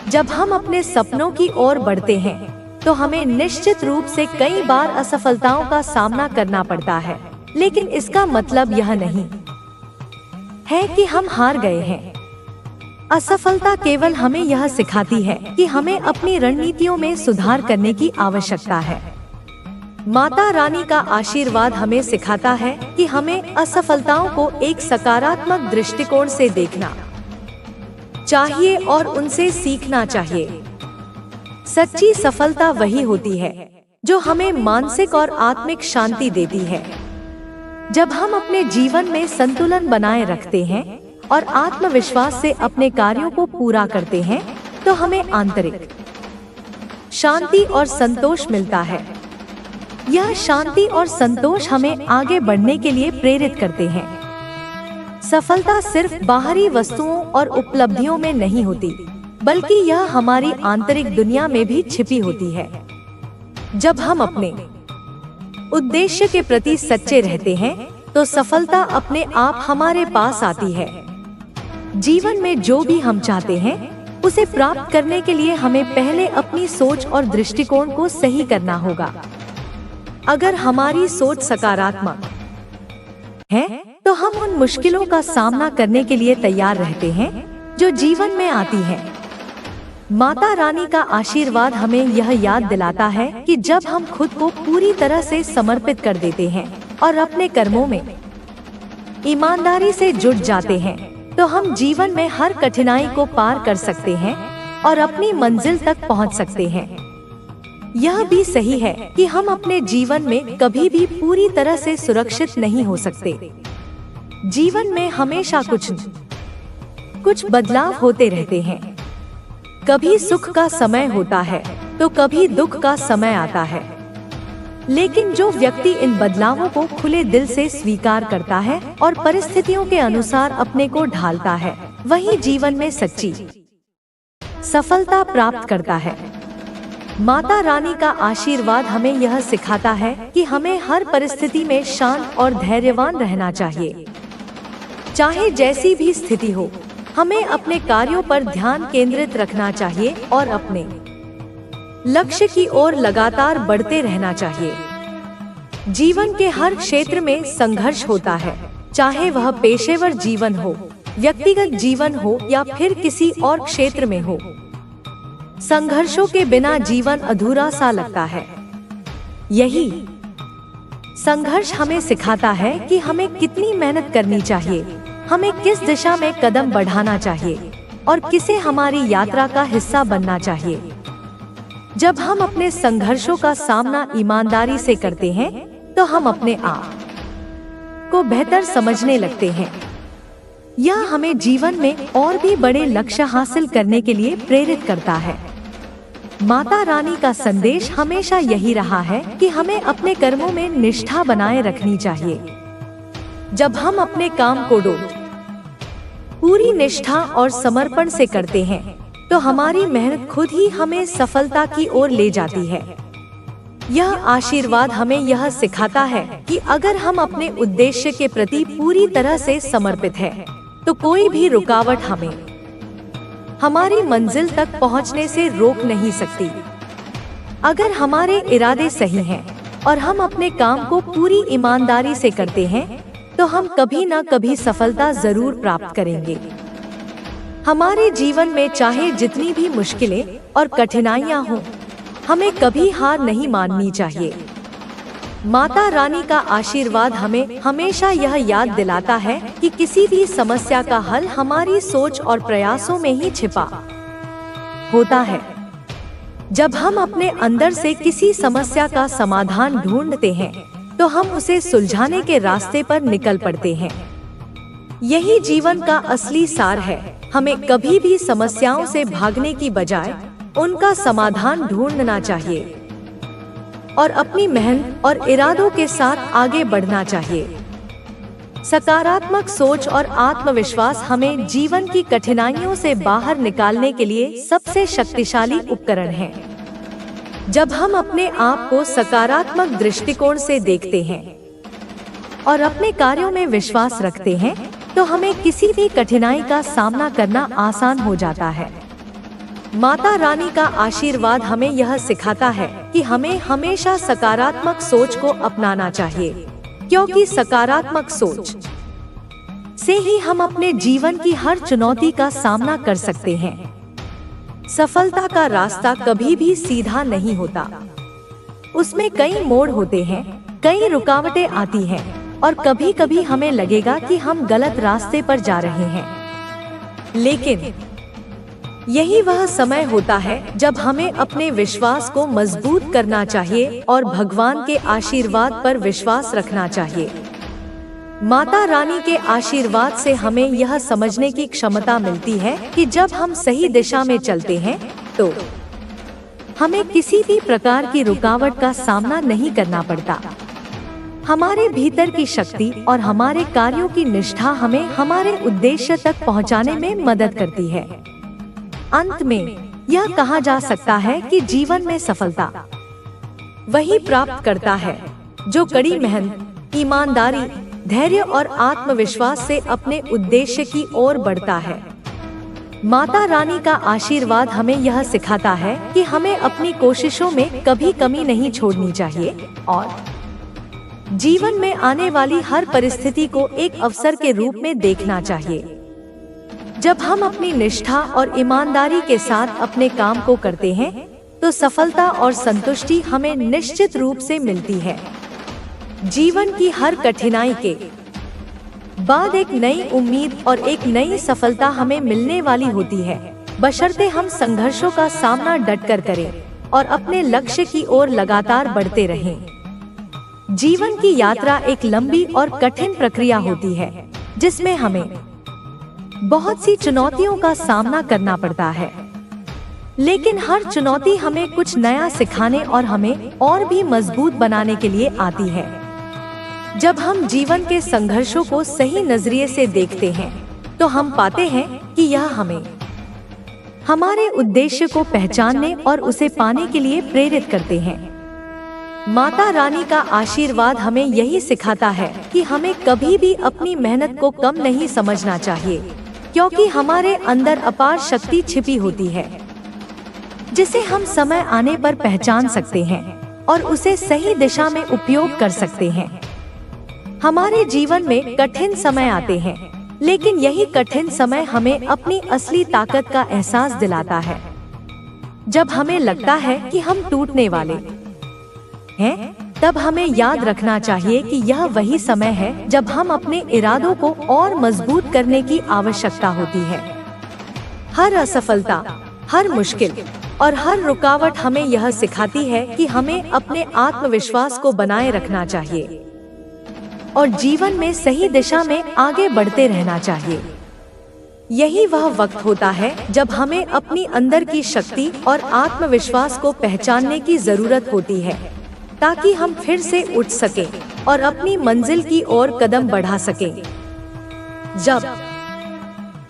जब हम अपने सपनों की ओर बढ़ते हैं तो हमें निश्चित रूप से कई बार असफलताओं का सामना करना पड़ता है, लेकिन इसका मतलब यह नहीं है कि हम हार गए हैं। असफलता केवल हमें यह सिखाती है कि हमें अपनी रणनीतियों में सुधार करने की आवश्यकता है। माता रानी का आशीर्वाद हमें सिखाता है कि हमें असफलताओं को एक सकारात्मक दृष्टिकोण से देखना चाहिए और उनसे सीखना चाहिए। सच्ची सफलता वही होती है जो हमें मानसिक और आत्मिक शांति देती है। जब हम अपने जीवन में संतुलन बनाए रखते हैं और आत्मविश्वास से अपने कार्यों को पूरा करते हैं, तो हमें आंतरिक शांति और संतोष मिलता है। यह शांति और संतोष हमें आगे बढ़ने के लिए प्रेरित करते हैं। सफलता सिर्फ बाहरी वस्तुओं और उपलब्धियों में नहीं होती, बल्कि यह हमारी आंतरिक दुनिया में भी छिपी होती है। जब हम अपने उद्देश्य के प्रति सच्चे रहते हैं, तो सफलता अपने आप हमारे पास आती है। जीवन में जो भी हम चाहते हैं, उसे प्राप्त करने के लिए हमें पहले अपनी सोच और दृष्टिकोण को सही करना होगा। अगर हमारी सोच सकारात्मक है, तो हम उन मुश्किलों का सामना करने के लिए तैयार रहते हैं जो जीवन में आती हैं। माता रानी का आशीर्वाद हमें यह याद दिलाता है कि जब हम खुद को पूरी तरह से समर्पित कर देते हैं और अपने कर्मों में ईमानदारी से जुट जाते हैं, तो हम जीवन में हर कठिनाई को पार कर सकते हैं और अपनी मंजिल तक पहुंच सकते हैं। यह भी सही है कि हम अपने जीवन में कभी भी पूरी तरह से सुरक्षित नहीं हो सकते। जीवन में हमेशा कुछ बदलाव होते रहते हैं। कभी सुख का समय होता है तो कभी दुख का समय आता है, लेकिन जो व्यक्ति इन बदलावों को खुले दिल से स्वीकार करता है और परिस्थितियों के अनुसार अपने को ढालता है, वही जीवन में सच्ची सफलता प्राप्त करता है। माता रानी का आशीर्वाद हमें यह सिखाता है कि हमें हर परिस्थिति में शांत और धैर्यवान रहना चाहिए। चाहे जैसी भी स्थिति हो, हमें अपने कार्यों पर ध्यान केंद्रित रखना चाहिए और अपने लक्ष्य की ओर लगातार बढ़ते रहना चाहिए। जीवन के हर क्षेत्र में संघर्ष होता है, चाहे वह पेशेवर जीवन हो, व्यक्तिगत जीवन हो या फिर किसी और क्षेत्र में हो। संघर्षों के बिना जीवन अधूरा सा लगता है। यही संघर्ष हमें सिखाता है कि हमें कितनी मेहनत करनी चाहिए, हमें किस दिशा में कदम बढ़ाना चाहिए और किसे हमारी यात्रा का हिस्सा बनना चाहिए। जब हम अपने संघर्षों का सामना ईमानदारी से करते हैं, तो हम अपने आप को बेहतर समझने लगते हैं। यह हमें जीवन में और भी बड़े लक्ष्य हासिल करने के लिए प्रेरित करता है। माता रानी का संदेश हमेशा यही रहा है कि हमें अपने कर्मों में निष्ठा बनाए रखनी चाहिए। जब हम अपने काम को पूरी निष्ठा और समर्पण से करते हैं, तो हमारी मेहनत खुद ही हमें सफलता की ओर ले जाती है। यह आशीर्वाद हमें यह सिखाता है कि अगर हम अपने उद्देश्य के प्रति पूरी तरह से समर्पित हैं, तो कोई भी रुकावट हमें हमारी मंजिल तक पहुंचने से रोक नहीं सकती। अगर हमारे इरादे सही हैं और हम अपने काम को पूरी ईमानदारी से करते हैं, तो हम कभी न कभी सफलता जरूर प्राप्त करेंगे। हमारे जीवन में चाहे जितनी भी मुश्किलें और कठिनाइयां हों, हमें कभी हार नहीं माननी चाहिए। माता रानी का आशीर्वाद हमें हमेशा यह याद दिलाता है कि किसी भी समस्या का हल हमारी सोच और प्रयासों में ही छिपा होता है। जब हम अपने अंदर से किसी समस्या का समाधान ढूंढते हैं, तो हम उसे सुलझाने के रास्ते पर निकल पड़ते हैं। यही जीवन का असली सार है। हमें कभी भी समस्याओं से भागने की बजाय उनका समाधान ढूंढना चाहिए और अपनी मेहनत और इरादों के साथ आगे बढ़ना चाहिए। सकारात्मक सोच और आत्मविश्वास हमें जीवन की कठिनाइयों से बाहर निकालने के लिए सबसे शक्तिशाली उपकरण है। जब हम अपने आप को सकारात्मक दृष्टिकोण से देखते हैं और अपने कार्यों में विश्वास रखते हैं, तो हमें किसी भी कठिनाई का सामना करना आसान हो जाता है। माता रानी का आशीर्वाद हमें यह सिखाता है कि हमें हमेशा सकारात्मक सोच को अपनाना चाहिए, क्योंकि सकारात्मक सोच से ही हम अपने जीवन की हर चुनौती का सामना कर सकते हैं। सफलता का रास्ता कभी भी सीधा नहीं होता। उसमें कई मोड़ होते हैं, कई रुकावटें आती हैं और कभी कभी हमें लगेगा कि हम गलत रास्ते पर जा रहे हैं। लेकिन यही वह समय होता है जब हमें अपने विश्वास को मजबूत करना चाहिए और भगवान के आशीर्वाद पर विश्वास रखना चाहिए। माता रानी के आशीर्वाद से हमें यह समझने की क्षमता मिलती है कि जब हम सही दिशा में चलते हैं, तो हमें किसी भी प्रकार की रुकावट का सामना नहीं करना पड़ता। हमारे भीतर की शक्ति और हमारे कार्यों की निष्ठा हमें हमारे उद्देश्य तक पहुंचाने में मदद करती है। अंत में यह कहा जा सकता है कि जीवन में सफलता वही प्राप्त करता है जो कड़ी मेहनत, ईमानदारी, धैर्य और आत्मविश्वास से अपने उद्देश्य की ओर बढ़ता है। माता रानी का आशीर्वाद हमें यह सिखाता है कि हमें अपनी कोशिशों में कभी कमी नहीं छोड़नी चाहिए और जीवन में आने वाली हर परिस्थिति को एक अवसर के रूप में देखना चाहिए। जब हम अपनी निष्ठा और ईमानदारी के साथ अपने काम को करते हैं, तो सफलता और संतुष्टि हमें निश्चित रूप से मिलती है। जीवन की हर कठिनाई के बाद एक नई उम्मीद और एक नई सफलता हमें मिलने वाली होती है, बशर्ते हम संघर्षों का सामना डटकर करें। और अपने लक्ष्य की ओर लगातार बढ़ते रहें। जीवन की यात्रा एक लंबी और कठिन प्रक्रिया होती है, जिसमें हमें बहुत सी चुनौतियों का सामना करना पड़ता है। लेकिन हर चुनौती हमें कुछ नया सिखाने और हमें और भी मजबूत बनाने के लिए आती है। जब हम जीवन के संघर्षों को सही नजरिए से देखते हैं, तो हम पाते हैं कि यह हमें हमारे उद्देश्य को पहचानने और उसे पाने के लिए प्रेरित करते हैं। माता रानी का आशीर्वाद हमें यही सिखाता है कि हमें कभी भी अपनी मेहनत को कम नहीं समझना चाहिए, क्योंकि हमारे अंदर अपार शक्ति छिपी होती है, जिसे हम समय आने पर पहचान सकते हैं और उसे सही दिशा में उपयोग कर सकते हैं। हमारे जीवन में कठिन समय आते हैं, लेकिन यही कठिन समय हमें अपनी असली ताकत का एहसास दिलाता है। जब हमें लगता है कि हम टूटने वाले हैं, तब हमें याद रखना चाहिए कि यह वही समय है जब हम अपने इरादों को और मजबूत करने की आवश्यकता होती है। हर असफलता, हर मुश्किल और हर रुकावट हमें यह सिखाती है कि हमें अपने आत्मविश्वास को बनाए रखना चाहिए और जीवन में सही दिशा में आगे बढ़ते रहना चाहिए। यही वह वक्त होता है जब हमें अपनी अंदर की शक्ति और आत्मविश्वास को पहचानने की जरूरत होती है, ताकि हम फिर से उठ सकें और अपनी मंजिल की ओर कदम बढ़ा सकें। जब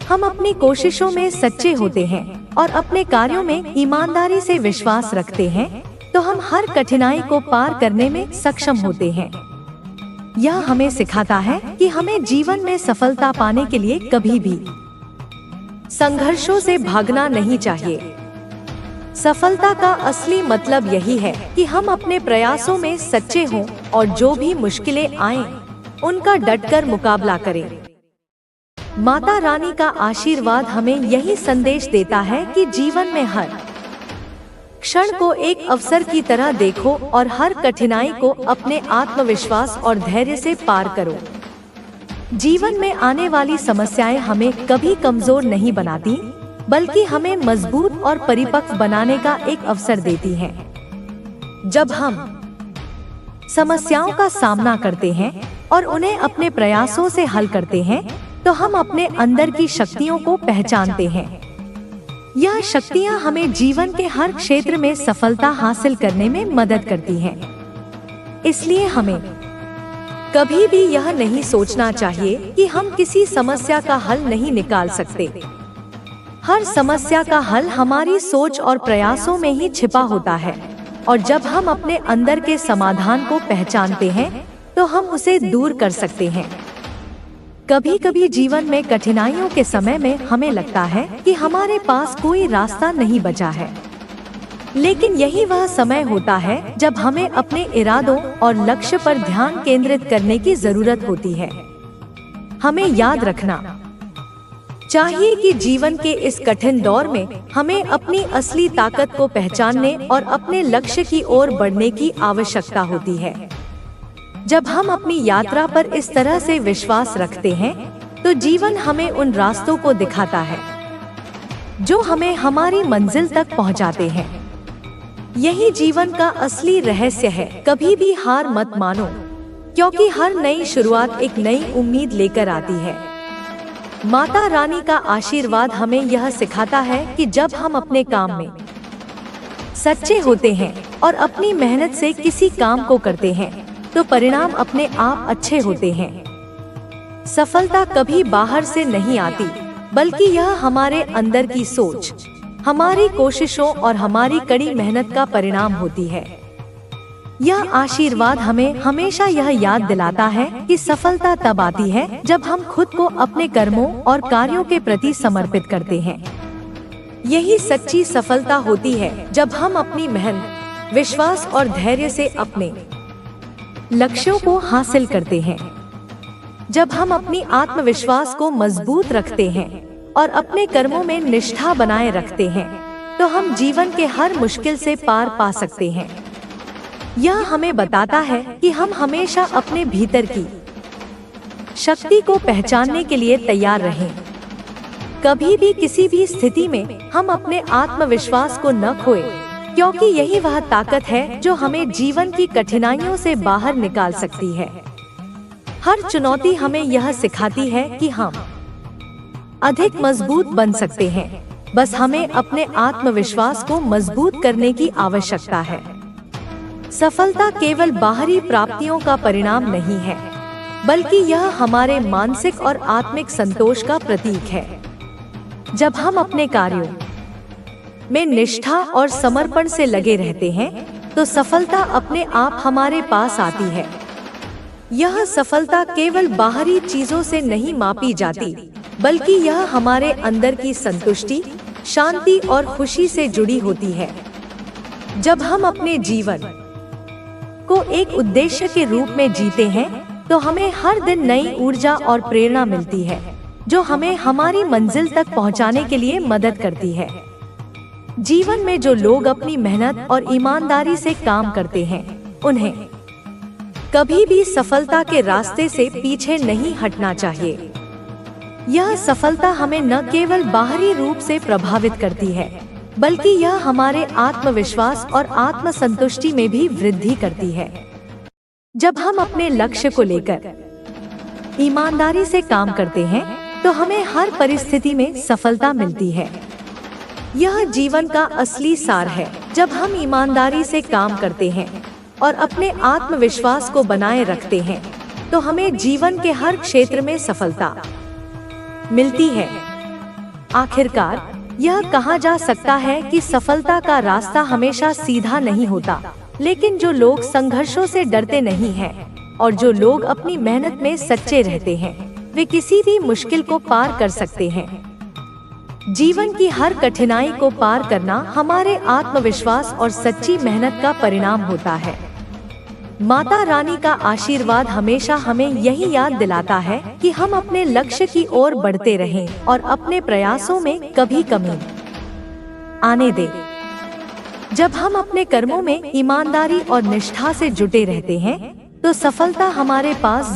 हम अपनी कोशिशों में सच्चे होते हैं और अपने कार्यों में ईमानदारी से विश्वास रखते हैं, तो हम हर कठिनाई को पार करने में सक्षम होते हैं। यह हमें सिखाता है कि हमें जीवन में सफलता पाने के लिए कभी भी संघर्षों से भागना नहीं चाहिए। सफलता का असली मतलब यही है कि हम अपने प्रयासों में सच्चे हों और जो भी मुश्किलें आएं, उनका डटकर मुकाबला करें। माता रानी का आशीर्वाद हमें यही संदेश देता है कि जीवन में हर क्षण को एक अवसर की तरह देखो और हर कठिनाई को अपने आत्मविश्वास और धैर्य से पार करो। जीवन में आने वाली समस्याएं हमें कभी कमजोर नहीं बनाती, बल्कि हमें मजबूत और परिपक्व बनाने का एक अवसर देती हैं। जब हम समस्याओं का सामना करते हैं और उन्हें अपने प्रयासों से हल करते हैं, तो हम अपने अंदर की शक्तियों को पहचानते हैं। यह शक्तियां हमें जीवन के हर क्षेत्र में सफलता हासिल करने में मदद करती हैं। इसलिए हमें कभी भी यह नहीं सोचना चाहिए कि हम किसी समस्या का हल नहीं निकाल सकते। हर समस्या का हल हमारी सोच और प्रयासों में ही छिपा होता है, और जब हम अपने अंदर के समाधान को पहचानते हैं, तो हम उसे दूर कर सकते हैं। कभी कभी जीवन में कठिनाइयों के समय में हमें लगता है कि हमारे पास कोई रास्ता नहीं बचा है, लेकिन यही वह समय होता है जब हमें अपने इरादों और लक्ष्य पर ध्यान केंद्रित करने की जरूरत होती है। हमें याद रखना चाहिए कि जीवन के इस कठिन दौर में हमें अपनी असली ताकत को पहचानने और अपने लक्ष्य की ओर बढ़ने की आवश्यकता होती है। जब हम अपनी यात्रा पर इस तरह से विश्वास रखते हैं, तो जीवन हमें उन रास्तों को दिखाता है जो हमें हमारी मंजिल तक पहुंचाते हैं। यही जीवन का असली रहस्य है। कभी भी हार मत मानो, क्योंकि हर नई शुरुआत एक नई उम्मीद लेकर आती है। माता रानी का आशीर्वाद हमें यह सिखाता है कि जब हम अपने काम में सच्चे होते हैं और अपनी मेहनत से किसी काम को करते हैं, तो परिणाम अपने आप अच्छे होते हैं। सफलता कभी बाहर से नहीं आती, बल्कि यह हमारे अंदर की सोच, हमारी कोशिशों और हमारी कड़ी मेहनत का परिणाम होती है। यह आशीर्वाद हमें हमेशा यह याद दिलाता है कि सफलता तब आती है जब हम खुद को अपने कर्मों और कार्यों के प्रति समर्पित करते हैं। यही सच्ची सफलता होती है जब हम अपनी मेहनत, विश्वास और धैर्य से अपने लक्ष्यों को हासिल करते हैं। जब हम अपनी आत्मविश्वास को मजबूत रखते हैं और अपने कर्मों में निष्ठा बनाए रखते हैं, तो हम जीवन के हर मुश्किल से पार पा सकते हैं। यह हमें बताता है कि हम हमेशा अपने भीतर की शक्ति को पहचानने के लिए तैयार रहें। कभी भी किसी भी स्थिति में हम अपने आत्मविश्वास को न खोएं, क्योंकि यही वह ताकत है जो हमें जीवन की कठिनाइयों से बाहर निकाल सकती है। हर चुनौती हमें यह सिखाती है कि हम अधिक मजबूत बन सकते हैं। बस हमें अपने आत्मविश्वास को मजबूत करने की आवश्यकता है। सफलता केवल बाहरी प्राप्तियों का परिणाम नहीं है, बल्कि यह हमारे मानसिक और आत्मिक संतोष का प्रतीक है। जब हम अपने कार्यों में निष्ठा और समर्पण से लगे रहते हैं, तो सफलता अपने आप हमारे पास आती है। यह सफलता केवल बाहरी चीजों से नहीं मापी जाती, बल्कि यह हमारे अंदर की संतुष्टि, शांति और खुशी से जुड़ी होती है। जब हम अपने जीवन को एक उद्देश्य के रूप में जीते हैं, तो हमें हर दिन नई ऊर्जा और प्रेरणा मिलती है, जो हमें हमारी मंजिल तक पहुंचाने के लिए मदद करती है। जीवन में जो लोग अपनी मेहनत और ईमानदारी से काम करते हैं, उन्हें कभी भी सफलता के रास्ते से पीछे नहीं हटना चाहिए। यह सफलता हमें न केवल बाहरी रूप से प्रभावित करती है, बल्कि यह हमारे आत्मविश्वास और आत्मसंतुष्टि में भी वृद्धि करती है। जब हम अपने लक्ष्य को लेकर ईमानदारी से काम करते हैं, तो हमें हर परिस्थिति में सफलता मिलती है। यह जीवन का असली सार है। जब हम ईमानदारी से काम करते हैं और अपने आत्मविश्वास को बनाए रखते हैं, तो हमें जीवन के हर क्षेत्र में सफलता मिलती है। आखिरकार यह कहा जा सकता है कि सफलता का रास्ता हमेशा सीधा नहीं होता, लेकिन जो लोग संघर्षों से डरते नहीं हैं और जो लोग अपनी मेहनत में सच्चे रहते हैं, वे किसी भी मुश्किल को पार कर सकते हैं। जीवन की हर कठिनाई को पार करना हमारे आत्मविश्वास और सच्ची मेहनत का परिणाम होता है। माता रानी का आशीर्वाद हमेशा हमें यही याद दिलाता है कि हम अपने लक्ष्य की ओर बढ़ते रहें और अपने प्रयासों में कभी कमी आने दें। जब हम अपने कर्मों में ईमानदारी और निष्ठा से जुटे रहते हैं, तो सफलता हमारे पास